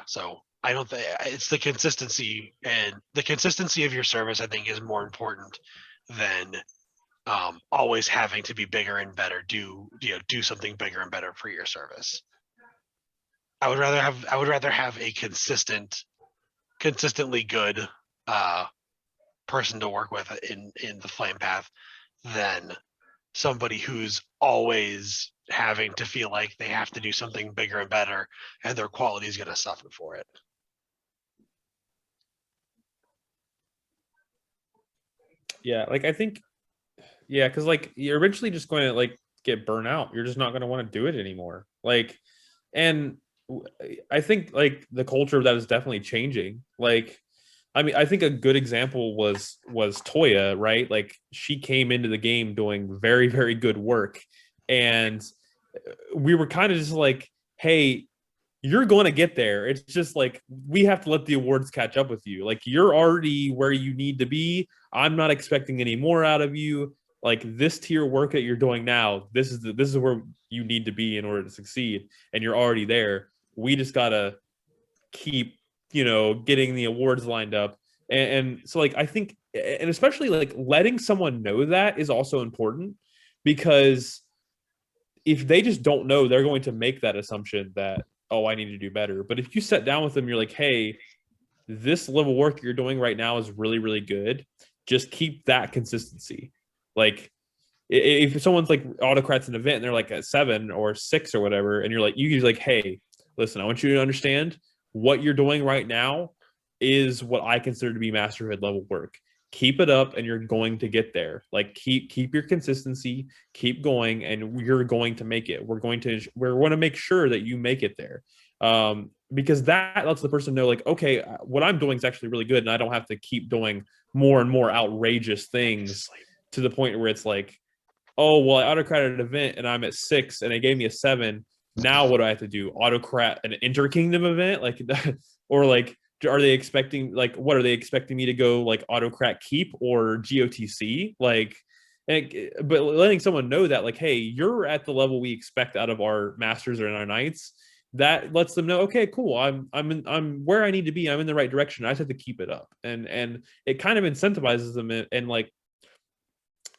so I don't think it's the consistency, and the consistency of your service I think is more important than always having to be bigger and better. Do something bigger and better for your service. I would rather have a consistently good person to work with in the flame path than somebody who's always having to feel like they have to do something bigger and better, and their quality is going to suffer for it. Yeah, like I think, yeah, because like you're eventually just going to like get burnt out. You're just not going to want to do it anymore. Like, and I think like the culture of that is definitely changing. Like, I mean, I think a good example was Toya, right? Like she came into the game doing very, very good work, and we were kind of just like, hey, you're going to get there. It's just like we have to let the awards catch up with you. Like you're already where you need to be. I'm not expecting any more out of you. Like this tier work that you're doing now, this is where you need to be in order to succeed, and you're already there. We just gotta keep getting the awards lined up, and so like I think, and especially like letting someone know that is also important, because if they just don't know, they're going to make that assumption that, oh, I need to do better. But if you sit down with them, you're like, hey, this level work you're doing right now is really, really good. Just keep that consistency. Like if someone's like autocrats an event and they're like at 7 or 6 or whatever, and you're like, you can like, hey, listen, I want you to understand what you're doing right now is what I consider to be masterhood level work. Keep it up and you're going to get there. Like keep your consistency, keep going, and you're going to make it. We're going to make sure that you make it there. Because that lets the person know like, okay, what I'm doing is actually really good, and I don't have to keep doing more and more outrageous things to the point where it's like, oh, well, I autocrated an event and I'm at 6 and they gave me a 7. Now what do I have to do? Autocrat an interkingdom event? Like, or like, are they expecting, like, what are they expecting me to go like autocrat keep or GOTC? Like, but letting someone know that like, hey, you're at the level we expect out of our masters or in our knights, that lets them know, okay, cool, I'm where I need to be. I'm in the right direction. I just have to keep it up. And it kind of incentivizes them, and like,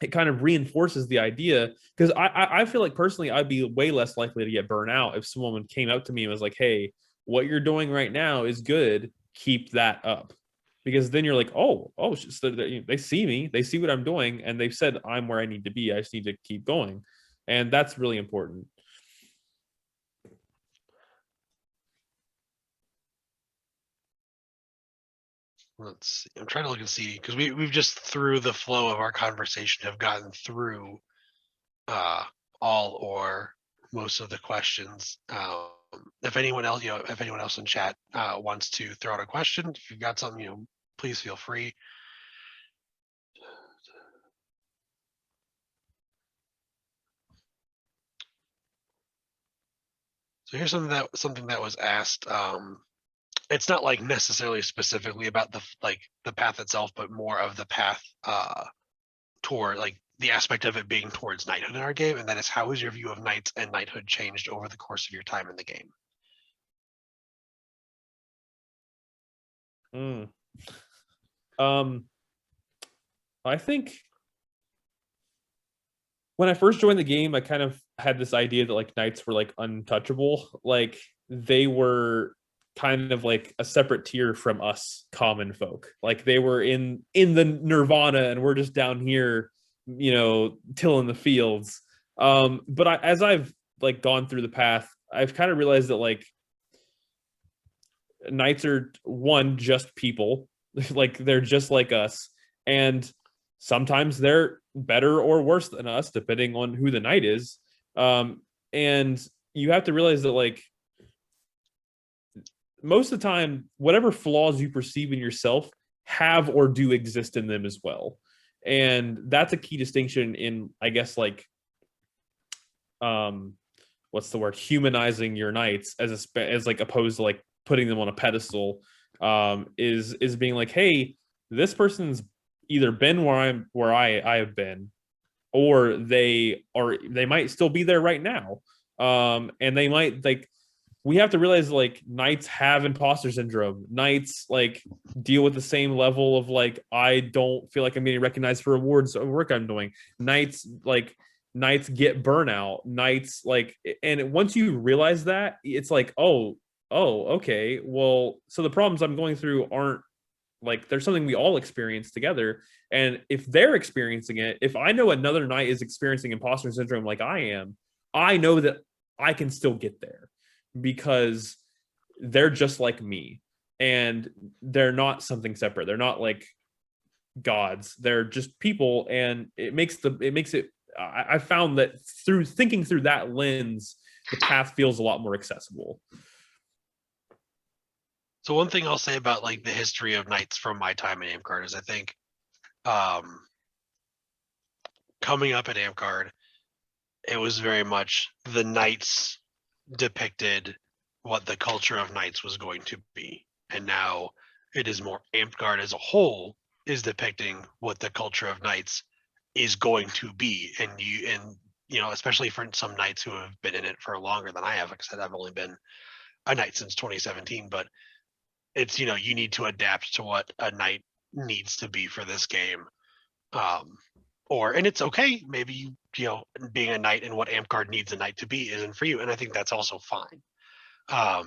it kind of reinforces the idea, because I feel like personally I'd be way less likely to get burnt out if someone came up to me and was like, hey, what you're doing right now is good, keep that up. Because then you're like, oh, so they see me, they see what I'm doing, and they've said I'm where I need to be, I just need to keep going. And that's really important. Let's see. I'm trying to look and see because we've just through the flow of our conversation have gotten through all or most of the questions. If anyone else, if anyone else in chat wants to throw out a question, if you've got something, please feel free. So here's something that was asked. It's not like necessarily specifically about the path itself, but more of the path toward like the aspect of it being towards knighthood in our game, and that is, how has your view of knights and knighthood changed over the course of your time in the game? I think when I first joined the game, I kind of had this idea that like knights were like untouchable, like they were kind of like a separate tier from us common folk, like they were in the nirvana and we're just down here, tilling the fields. But as I've like gone through the path, I've kind of realized that like knights are just people, like they're just like us, and sometimes they're better or worse than us depending on who the knight is. And you have to realize that like most of the time, whatever flaws you perceive in yourself have or do exist in them as well. And that's a key distinction in, I guess, like, what's the word? Humanizing your knights as like opposed to like putting them on a pedestal, is being like, hey, this person's either been where I have been, or they might still be there right now. And they might like, we have to realize like knights have imposter syndrome. Knights like deal with the same level of like, I don't feel like I'm getting recognized for awards of work I'm doing. Knights get burnout. Knights like, and once you realize that, it's like, oh, okay. Well, so the problems I'm going through aren't like, there's something we all experience together. And if they're experiencing it, if I know another knight is experiencing imposter syndrome like I am, I know that I can still get there, because they're just like me and they're not something separate. They're not like gods. They're just people. And it makes it, I found that through thinking through that lens, the path feels a lot more accessible. So one thing I'll say about like the history of knights from my time in Amtgard is I think coming up at Amtgard, it was very much the knights depicted what the culture of knights was going to be, and now it is more Amtgard as a whole is depicting what the culture of knights is going to be. And especially for some knights who have been in it for longer than I have. Like I said, I've only been a knight since 2017, but it's you need to adapt to what a knight needs to be for this game. And it's okay, maybe being a knight and what Amtgard needs a knight to be isn't for you, and I think that's also fine. I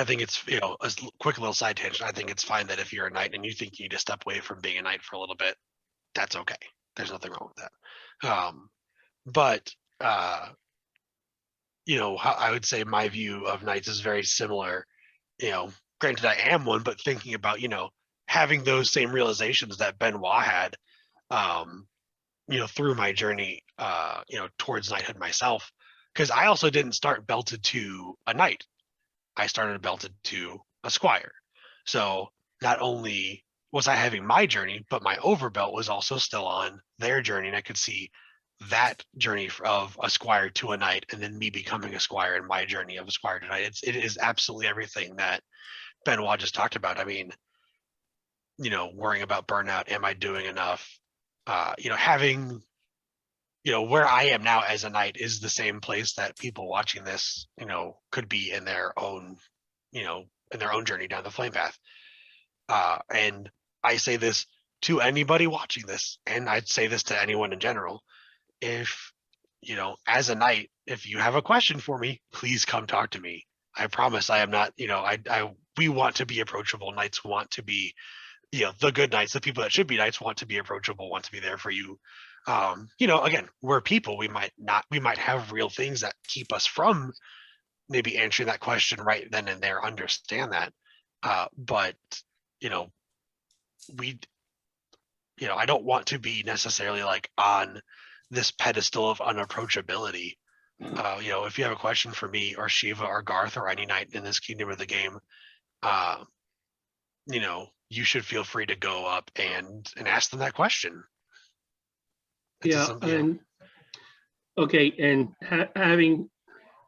think it's a quick little side tangent. I think it's fine that if you're a knight and you think you need to step away from being a knight for a little bit, that's okay. There's nothing wrong with that. But I would say my view of knights is very similar. Granted, I am one, but thinking about having those same realizations that Benoit had, through my journey, towards knighthood myself, because I also didn't start belted to a knight. I started belted to a squire. So not only was I having my journey, but my overbelt was also still on their journey, and I could see that journey of a squire to a knight, and then me becoming a squire and my journey of a squire to knight. It is absolutely everything that Benoit just talked about. I mean, worrying about burnout. Am I doing enough? Having, where I am now as a knight is the same place that people watching this, could be in their own, journey down the flame path. And I say this to anybody watching this, and I'd say this to anyone in general. If, as a knight, if you have a question for me, please come talk to me. I promise I am not, we want to be approachable. Knights want to be, the good knights, the people that should be knights want to be approachable, want to be there for you. You know, again, we're people. We might have real things that keep us from maybe answering that question right then and there. Understand that, but you know, I don't want to be necessarily like on this pedestal of unapproachability. You know, if you have a question for me or Shiva or Garth or any knight in this kingdom of the game, you know, you should feel free to go up and ask them that question. Yeah, and okay, and having,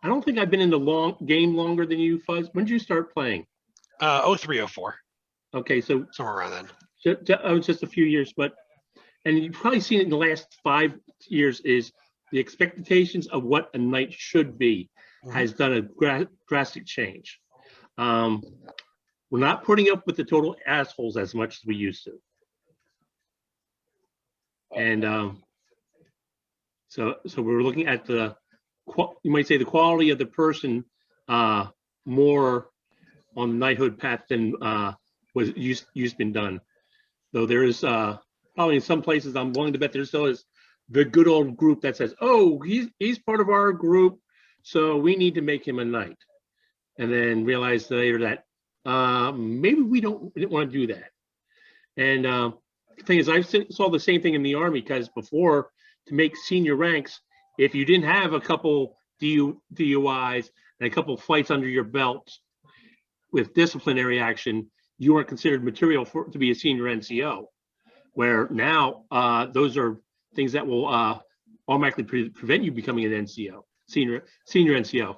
I don't think I've been in the game longer than you, Fuzz. When did you start playing? 0304. Okay, so somewhere around then. I was just a few years, but, and you've probably seen it in the last 5 years, is the expectations of what a knight should be has done a drastic change. We're not putting up with the total assholes as much as we used to. And so we're looking at the, you might say, the quality of the person more on the knighthood path than was used been done. Though there is probably in some places, I'm willing to bet there still is the good old group that says, oh, he's part of our group, so we need to make him a knight. And then realize later that maybe we didn't want to do that. And the thing is, I saw the same thing in the Army, because before, to make senior ranks, if you didn't have a couple DUIs and a couple fights under your belt with disciplinary action, you weren't considered material to be a senior NCO. Where now those are things that will automatically prevent you becoming an NCO, senior NCO.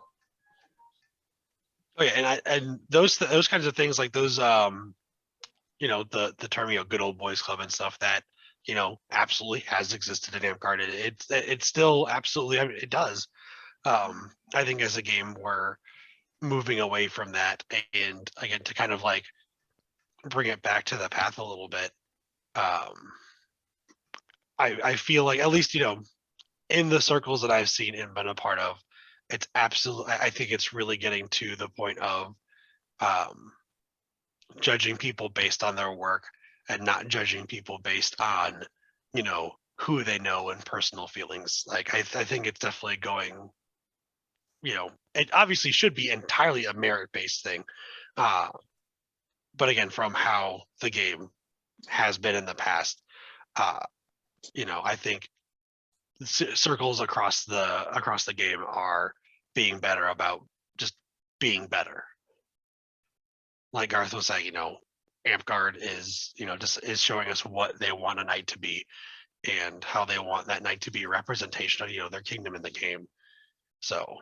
Oh yeah, and those kinds of things, like those you know, the term, you know, good old boys club and stuff, that, you know, absolutely has existed in Amtgard. It's still absolutely, I mean, it does. I think as a game we're moving away from that, and again, to kind of like bring it back to the path a little bit. I feel like, at least, you know, in the circles that I've seen and been a part of, it's absolutely, I think it's really getting to the point of judging people based on their work and not judging people based on, you know, who they know and personal feelings. Like, I think it's definitely going, you know, it obviously should be entirely a merit-based thing. But again, from how the game has been in the past, you know, I think circles across the game are being better about just being better. Like Garth was saying, you know, Amtgard is, you know, just is showing us what they want a knight to be and how they want that knight to be a representation of, you know, their kingdom in the game. So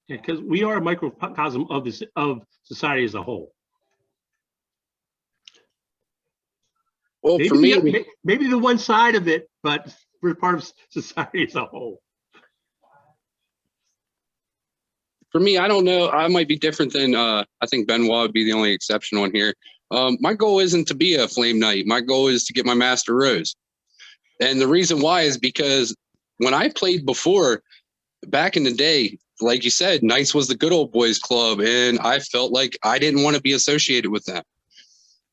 yeah, because we are a microcosm of this, of society as a whole. Well, maybe for me, maybe the one side of it, but we're part of society as a whole. for me, I don't know. I might be different than I think Benoit would be the only exception on here. My goal isn't to be a flame knight. My goal is to get my master rose. And the reason why is because when I played before, back in the day, like you said, Knights was the good old boys club, and I felt like I didn't want to be associated with them.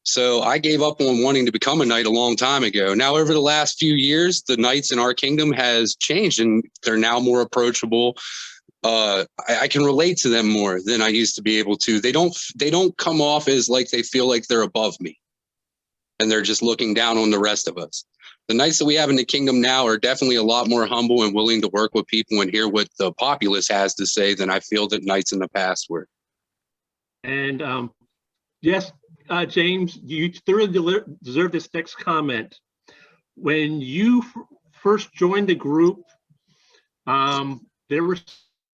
So I gave up on wanting to become a knight a long time ago. Now, over the last few years, the knights in our kingdom has changed, and they're now more approachable. I can relate to them more than I used to be able to. They don't come off as like they feel like they're above me, and they're just looking down on the rest of us. The knights that we have in the kingdom now are definitely a lot more humble and willing to work with people and hear what the populace has to say than I feel that knights in the past were. And yes, James, you thoroughly deserve this next comment. When you first joined the group, there were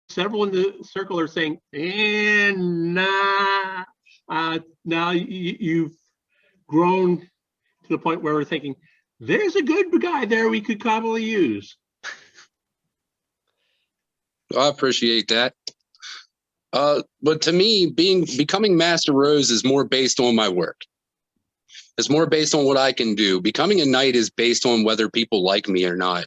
several in the circle are saying, and nah. Now you've grown to the point where we're thinking, there's a good guy there we could probably use. I appreciate that. But to me, becoming Master Rose is more based on my work. It's more based on what I can do. Becoming a knight is based on whether people like me or not.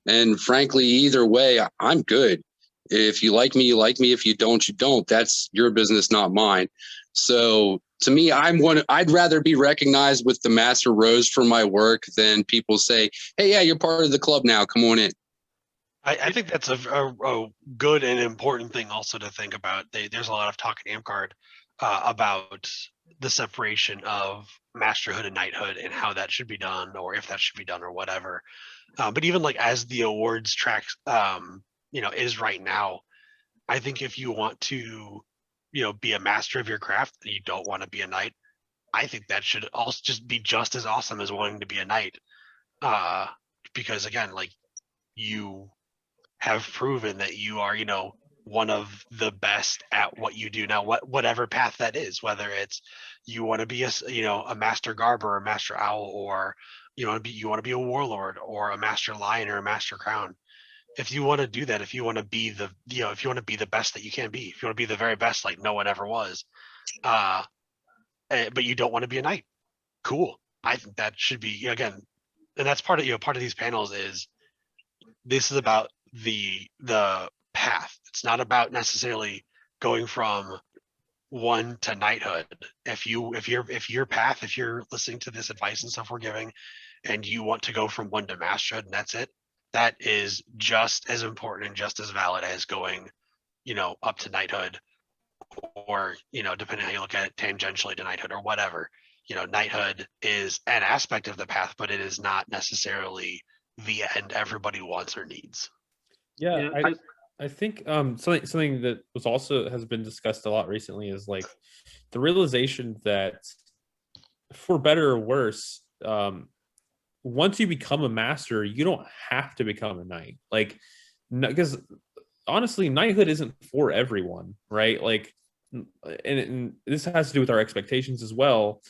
And frankly, either way, I'm good. If you like me, you like me. If you don't, you don't. That's your business, not mine. So to me, I'd rather be recognized with the Master Rose for my work than people say, hey, yeah, you're part of the club now. Come on in. I think that's a good and important thing also to think about. There's a lot of talk in Amtgard about the separation of masterhood and knighthood and how that should be done, or if that should be done, or whatever. But even like as the awards track, is right now, I think if you want to, be a master of your craft and you don't want to be a knight, I think that should also just be just as awesome as wanting to be a knight. Because again, like, you have proven that you are, one of the best at what you do now, whatever path that is, whether it's you want to be a master garber, or a master owl, or you want to be a warlord, or a master lion, or a master crown. If you want to do that, if you want to be if you want to be the best that you can be, if you want to be the very best like no one ever was, but you don't want to be a knight, cool. I think that should be, again, and that's part of these panels is this is about the path. It's not about necessarily going from one to knighthood. If your path, if you're listening to this advice and stuff we're giving, and you want to go from one to masterhood and that's it, that is just as important and just as valid as going, up to knighthood, or, depending how you look at it, tangentially to knighthood or whatever. Knighthood is an aspect of the path, but it is not necessarily the end everybody wants or needs. Yeah, I think something that was also has been discussed a lot recently is like the realization that, for better or worse, once you become a master, you don't have to become a knight. Like, because honestly, knighthood isn't for everyone, right? Like, and this has to do with our expectations as well.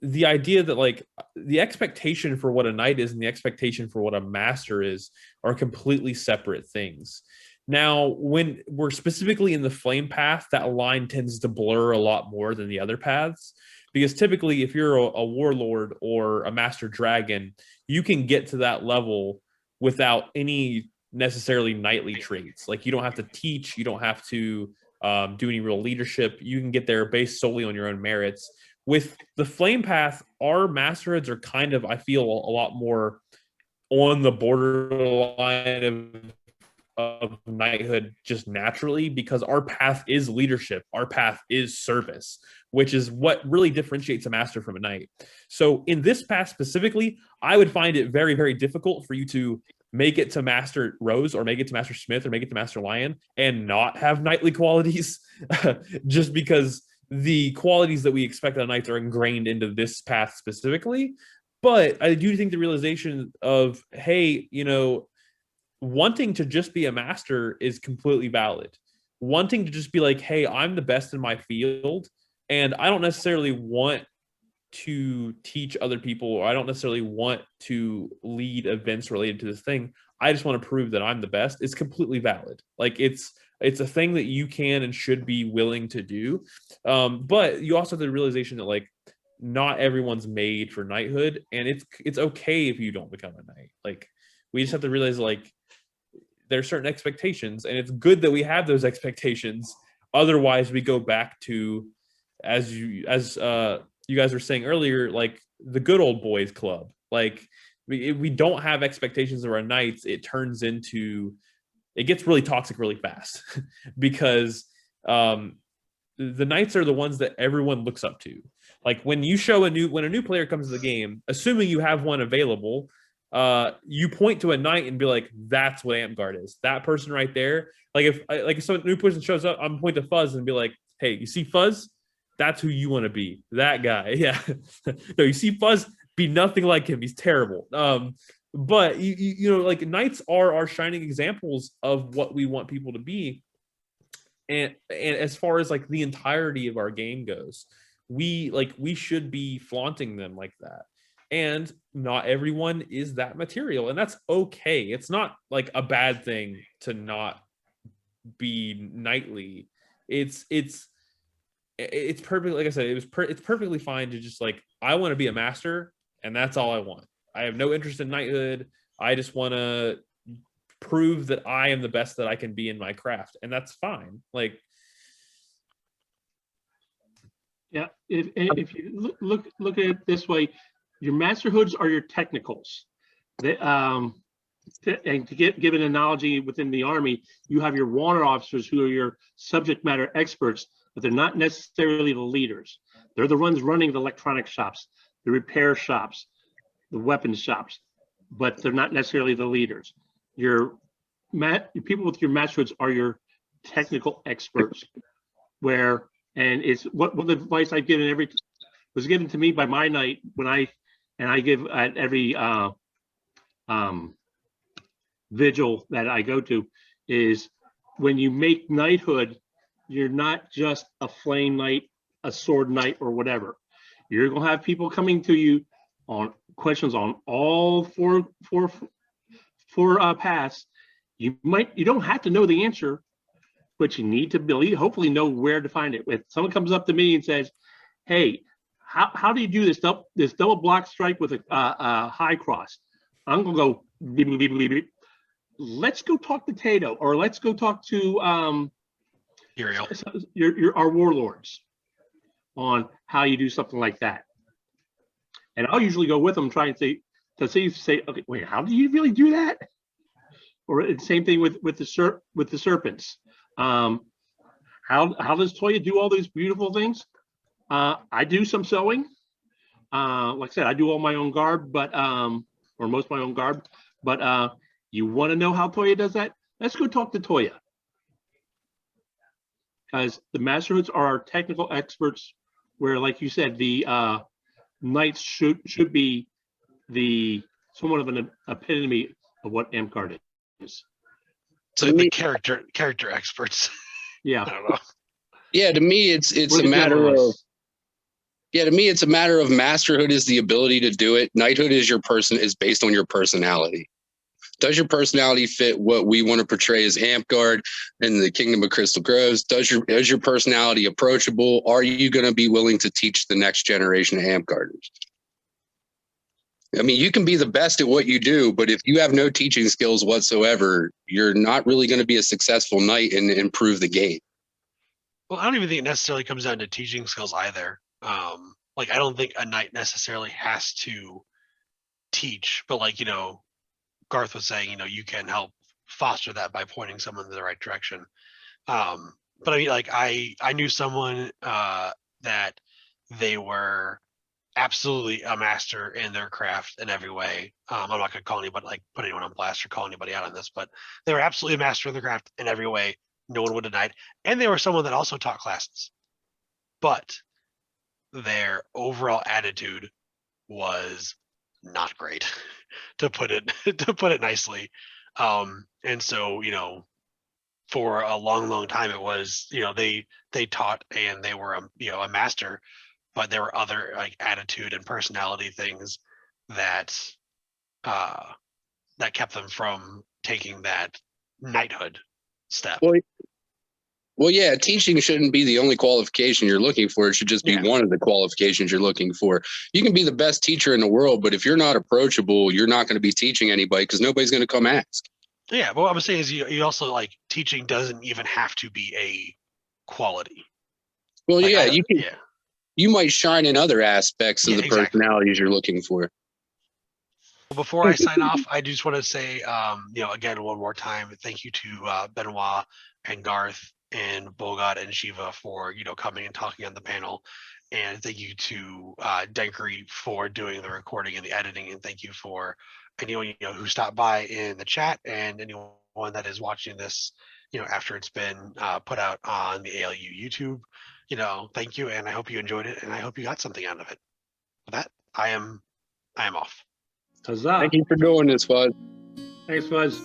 The idea that like the expectation for what a knight is and the expectation for what a master is are completely separate things. Now, when we're specifically in the flame path, that line tends to blur a lot more than the other paths, because typically if you're a warlord or a master dragon, you can get to that level without any necessarily knightly traits. Like, you don't have to teach, you don't have to do any real leadership. You can get there based solely on your own merits. With the flame path, our masterhoods are kind of, I feel, a lot more on the borderline of knighthood just naturally, because our path is leadership, our path is service, which is what really differentiates a master from a knight. So in this path specifically, I would find it very, very difficult for you to make it to Master Rose, or make it to Master Smith, or make it to Master Lion and not have knightly qualities, just because the qualities that we expect out of knights are ingrained into this path specifically. But I do think the realization of, hey, wanting to just be a master is completely valid. Wanting to just be like, hey, I'm the best in my field, and I don't necessarily want to teach other people, or I don't necessarily want to lead events related to this thing. I just want to prove that I'm the best. It's completely valid. Like, it's a thing that you can and should be willing to do. But you also have the realization that, like, not everyone's made for knighthood, and it's okay if you don't become a knight. Like, we just have to realize, like, there's certain expectations, and it's good that we have those expectations. Otherwise, we go back to, as you guys were saying earlier, like the good old boys club. Like, we don't have expectations of our knights. It gets really toxic really fast because the knights are the ones that everyone looks up to. Like, when a new player comes to the game, assuming you have one available, you point to a knight and be like, that's what Amtgard is. That person right there. Like, if some new person shows up, I'm point to Fuzz and be like, hey, you see Fuzz? That's who you want to be. That guy. Yeah. No, you see Fuzz, be nothing like him. He's terrible. But like, knights are our shining examples of what we want people to be. And as far as like the entirety of our game goes, we should be flaunting them like that. And not everyone is that material, and that's okay. It's not like a bad thing to not be knightly. It's perfectly, like I said, it's perfectly fine to just like, I want to be a master, and that's all I want. I have no interest in knighthood. I just want to prove that I am the best that I can be in my craft, and that's fine. Like, Yeah, if you look at it this way, your masterhoods are your technicals. They, and to give an analogy within the Army, you have your wanted officers who are your subject matter experts, but they're not necessarily the leaders. They're the ones running the electronic shops, the repair shops, the weapons shops, but they're not necessarily the leaders. Your people with your masterhoods are your technical experts. And it's what the advice I've given was given to me by my knight when I give at every vigil that I go to is when you make knighthood, you're not just a flame knight, a sword knight, or whatever. You're gonna have people coming to you on questions on all four paths. You don't have to know the answer, but you need to hopefully know where to find it. If someone comes up to me and says, "Hey, how do you do this double block strike with a high cross?" I'm gonna go, beep, beep, beep, beep. Let's go talk to Tato, or let's go talk to our warlords on how you do something like that. And I'll usually go with them, try and say, okay, wait, how do you really do that? Or the same thing with the serpents. How does Toya do all these beautiful things? I do some sewing. Like I said, I do all my own garb, but or most of my own garb. But you want to know how Toya does that? Let's go talk to Toya, because the masterhoods are our technical experts. Where, like you said, the knights should be somewhat of an epitome of what Amtgard is. So the character experts. Yeah. I don't know. Yeah, to me, it's a matter of. Yeah, to me, it's a matter of masterhood is the ability to do it. Knighthood is based on your personality. Does your personality fit what we want to portray as Amtgard and the Kingdom of Crystal Groves? Is your personality approachable? Are you going to be willing to teach the next generation of Amtgarders? I mean, you can be the best at what you do, but if you have no teaching skills whatsoever, you're not really going to be a successful knight and improve the game. Well, I don't even think it necessarily comes down to teaching skills either. Like, I don't think a knight necessarily has to teach, but like, Garth was saying, you can help foster that by pointing someone in the right direction. But I mean, like, I knew someone that they were absolutely a master in their craft in every way. I'm not gonna call anybody, like, put anyone on blast or call anybody out on this, but they were absolutely a master of their craft in every way. No one would deny it. And they were someone that also taught classes, but their overall attitude was not great, to put it nicely. And so, for a long time, it was, they taught and they were a master, but there were other like attitude and personality things that kept them from taking that knighthood step. Well, yeah, teaching shouldn't be the only qualification you're looking for. It should just be one of the qualifications you're looking for. You can be the best teacher in the world, but if you're not approachable, you're not going to be teaching anybody because nobody's going to come ask. Yeah, but what I'm saying is you also, like, teaching doesn't even have to be a quality. Well, like, yeah, you might shine in other aspects of the personalities you're looking for. Before I sign off, I just want to say, again, one more time, thank you to Benoit and Garth and Bowlgod and Shiva for coming and talking on the panel, and thank you to Denkery for doing the recording and the editing, and thank you for anyone who stopped by in the chat and anyone that is watching this after it's been put out on the ALU YouTube. Thank you, and I hope you enjoyed it, and I hope you got something out of it. With that, I am off. Huzzah. Thank you for doing this, Fuzz. Thanks, Fuzz.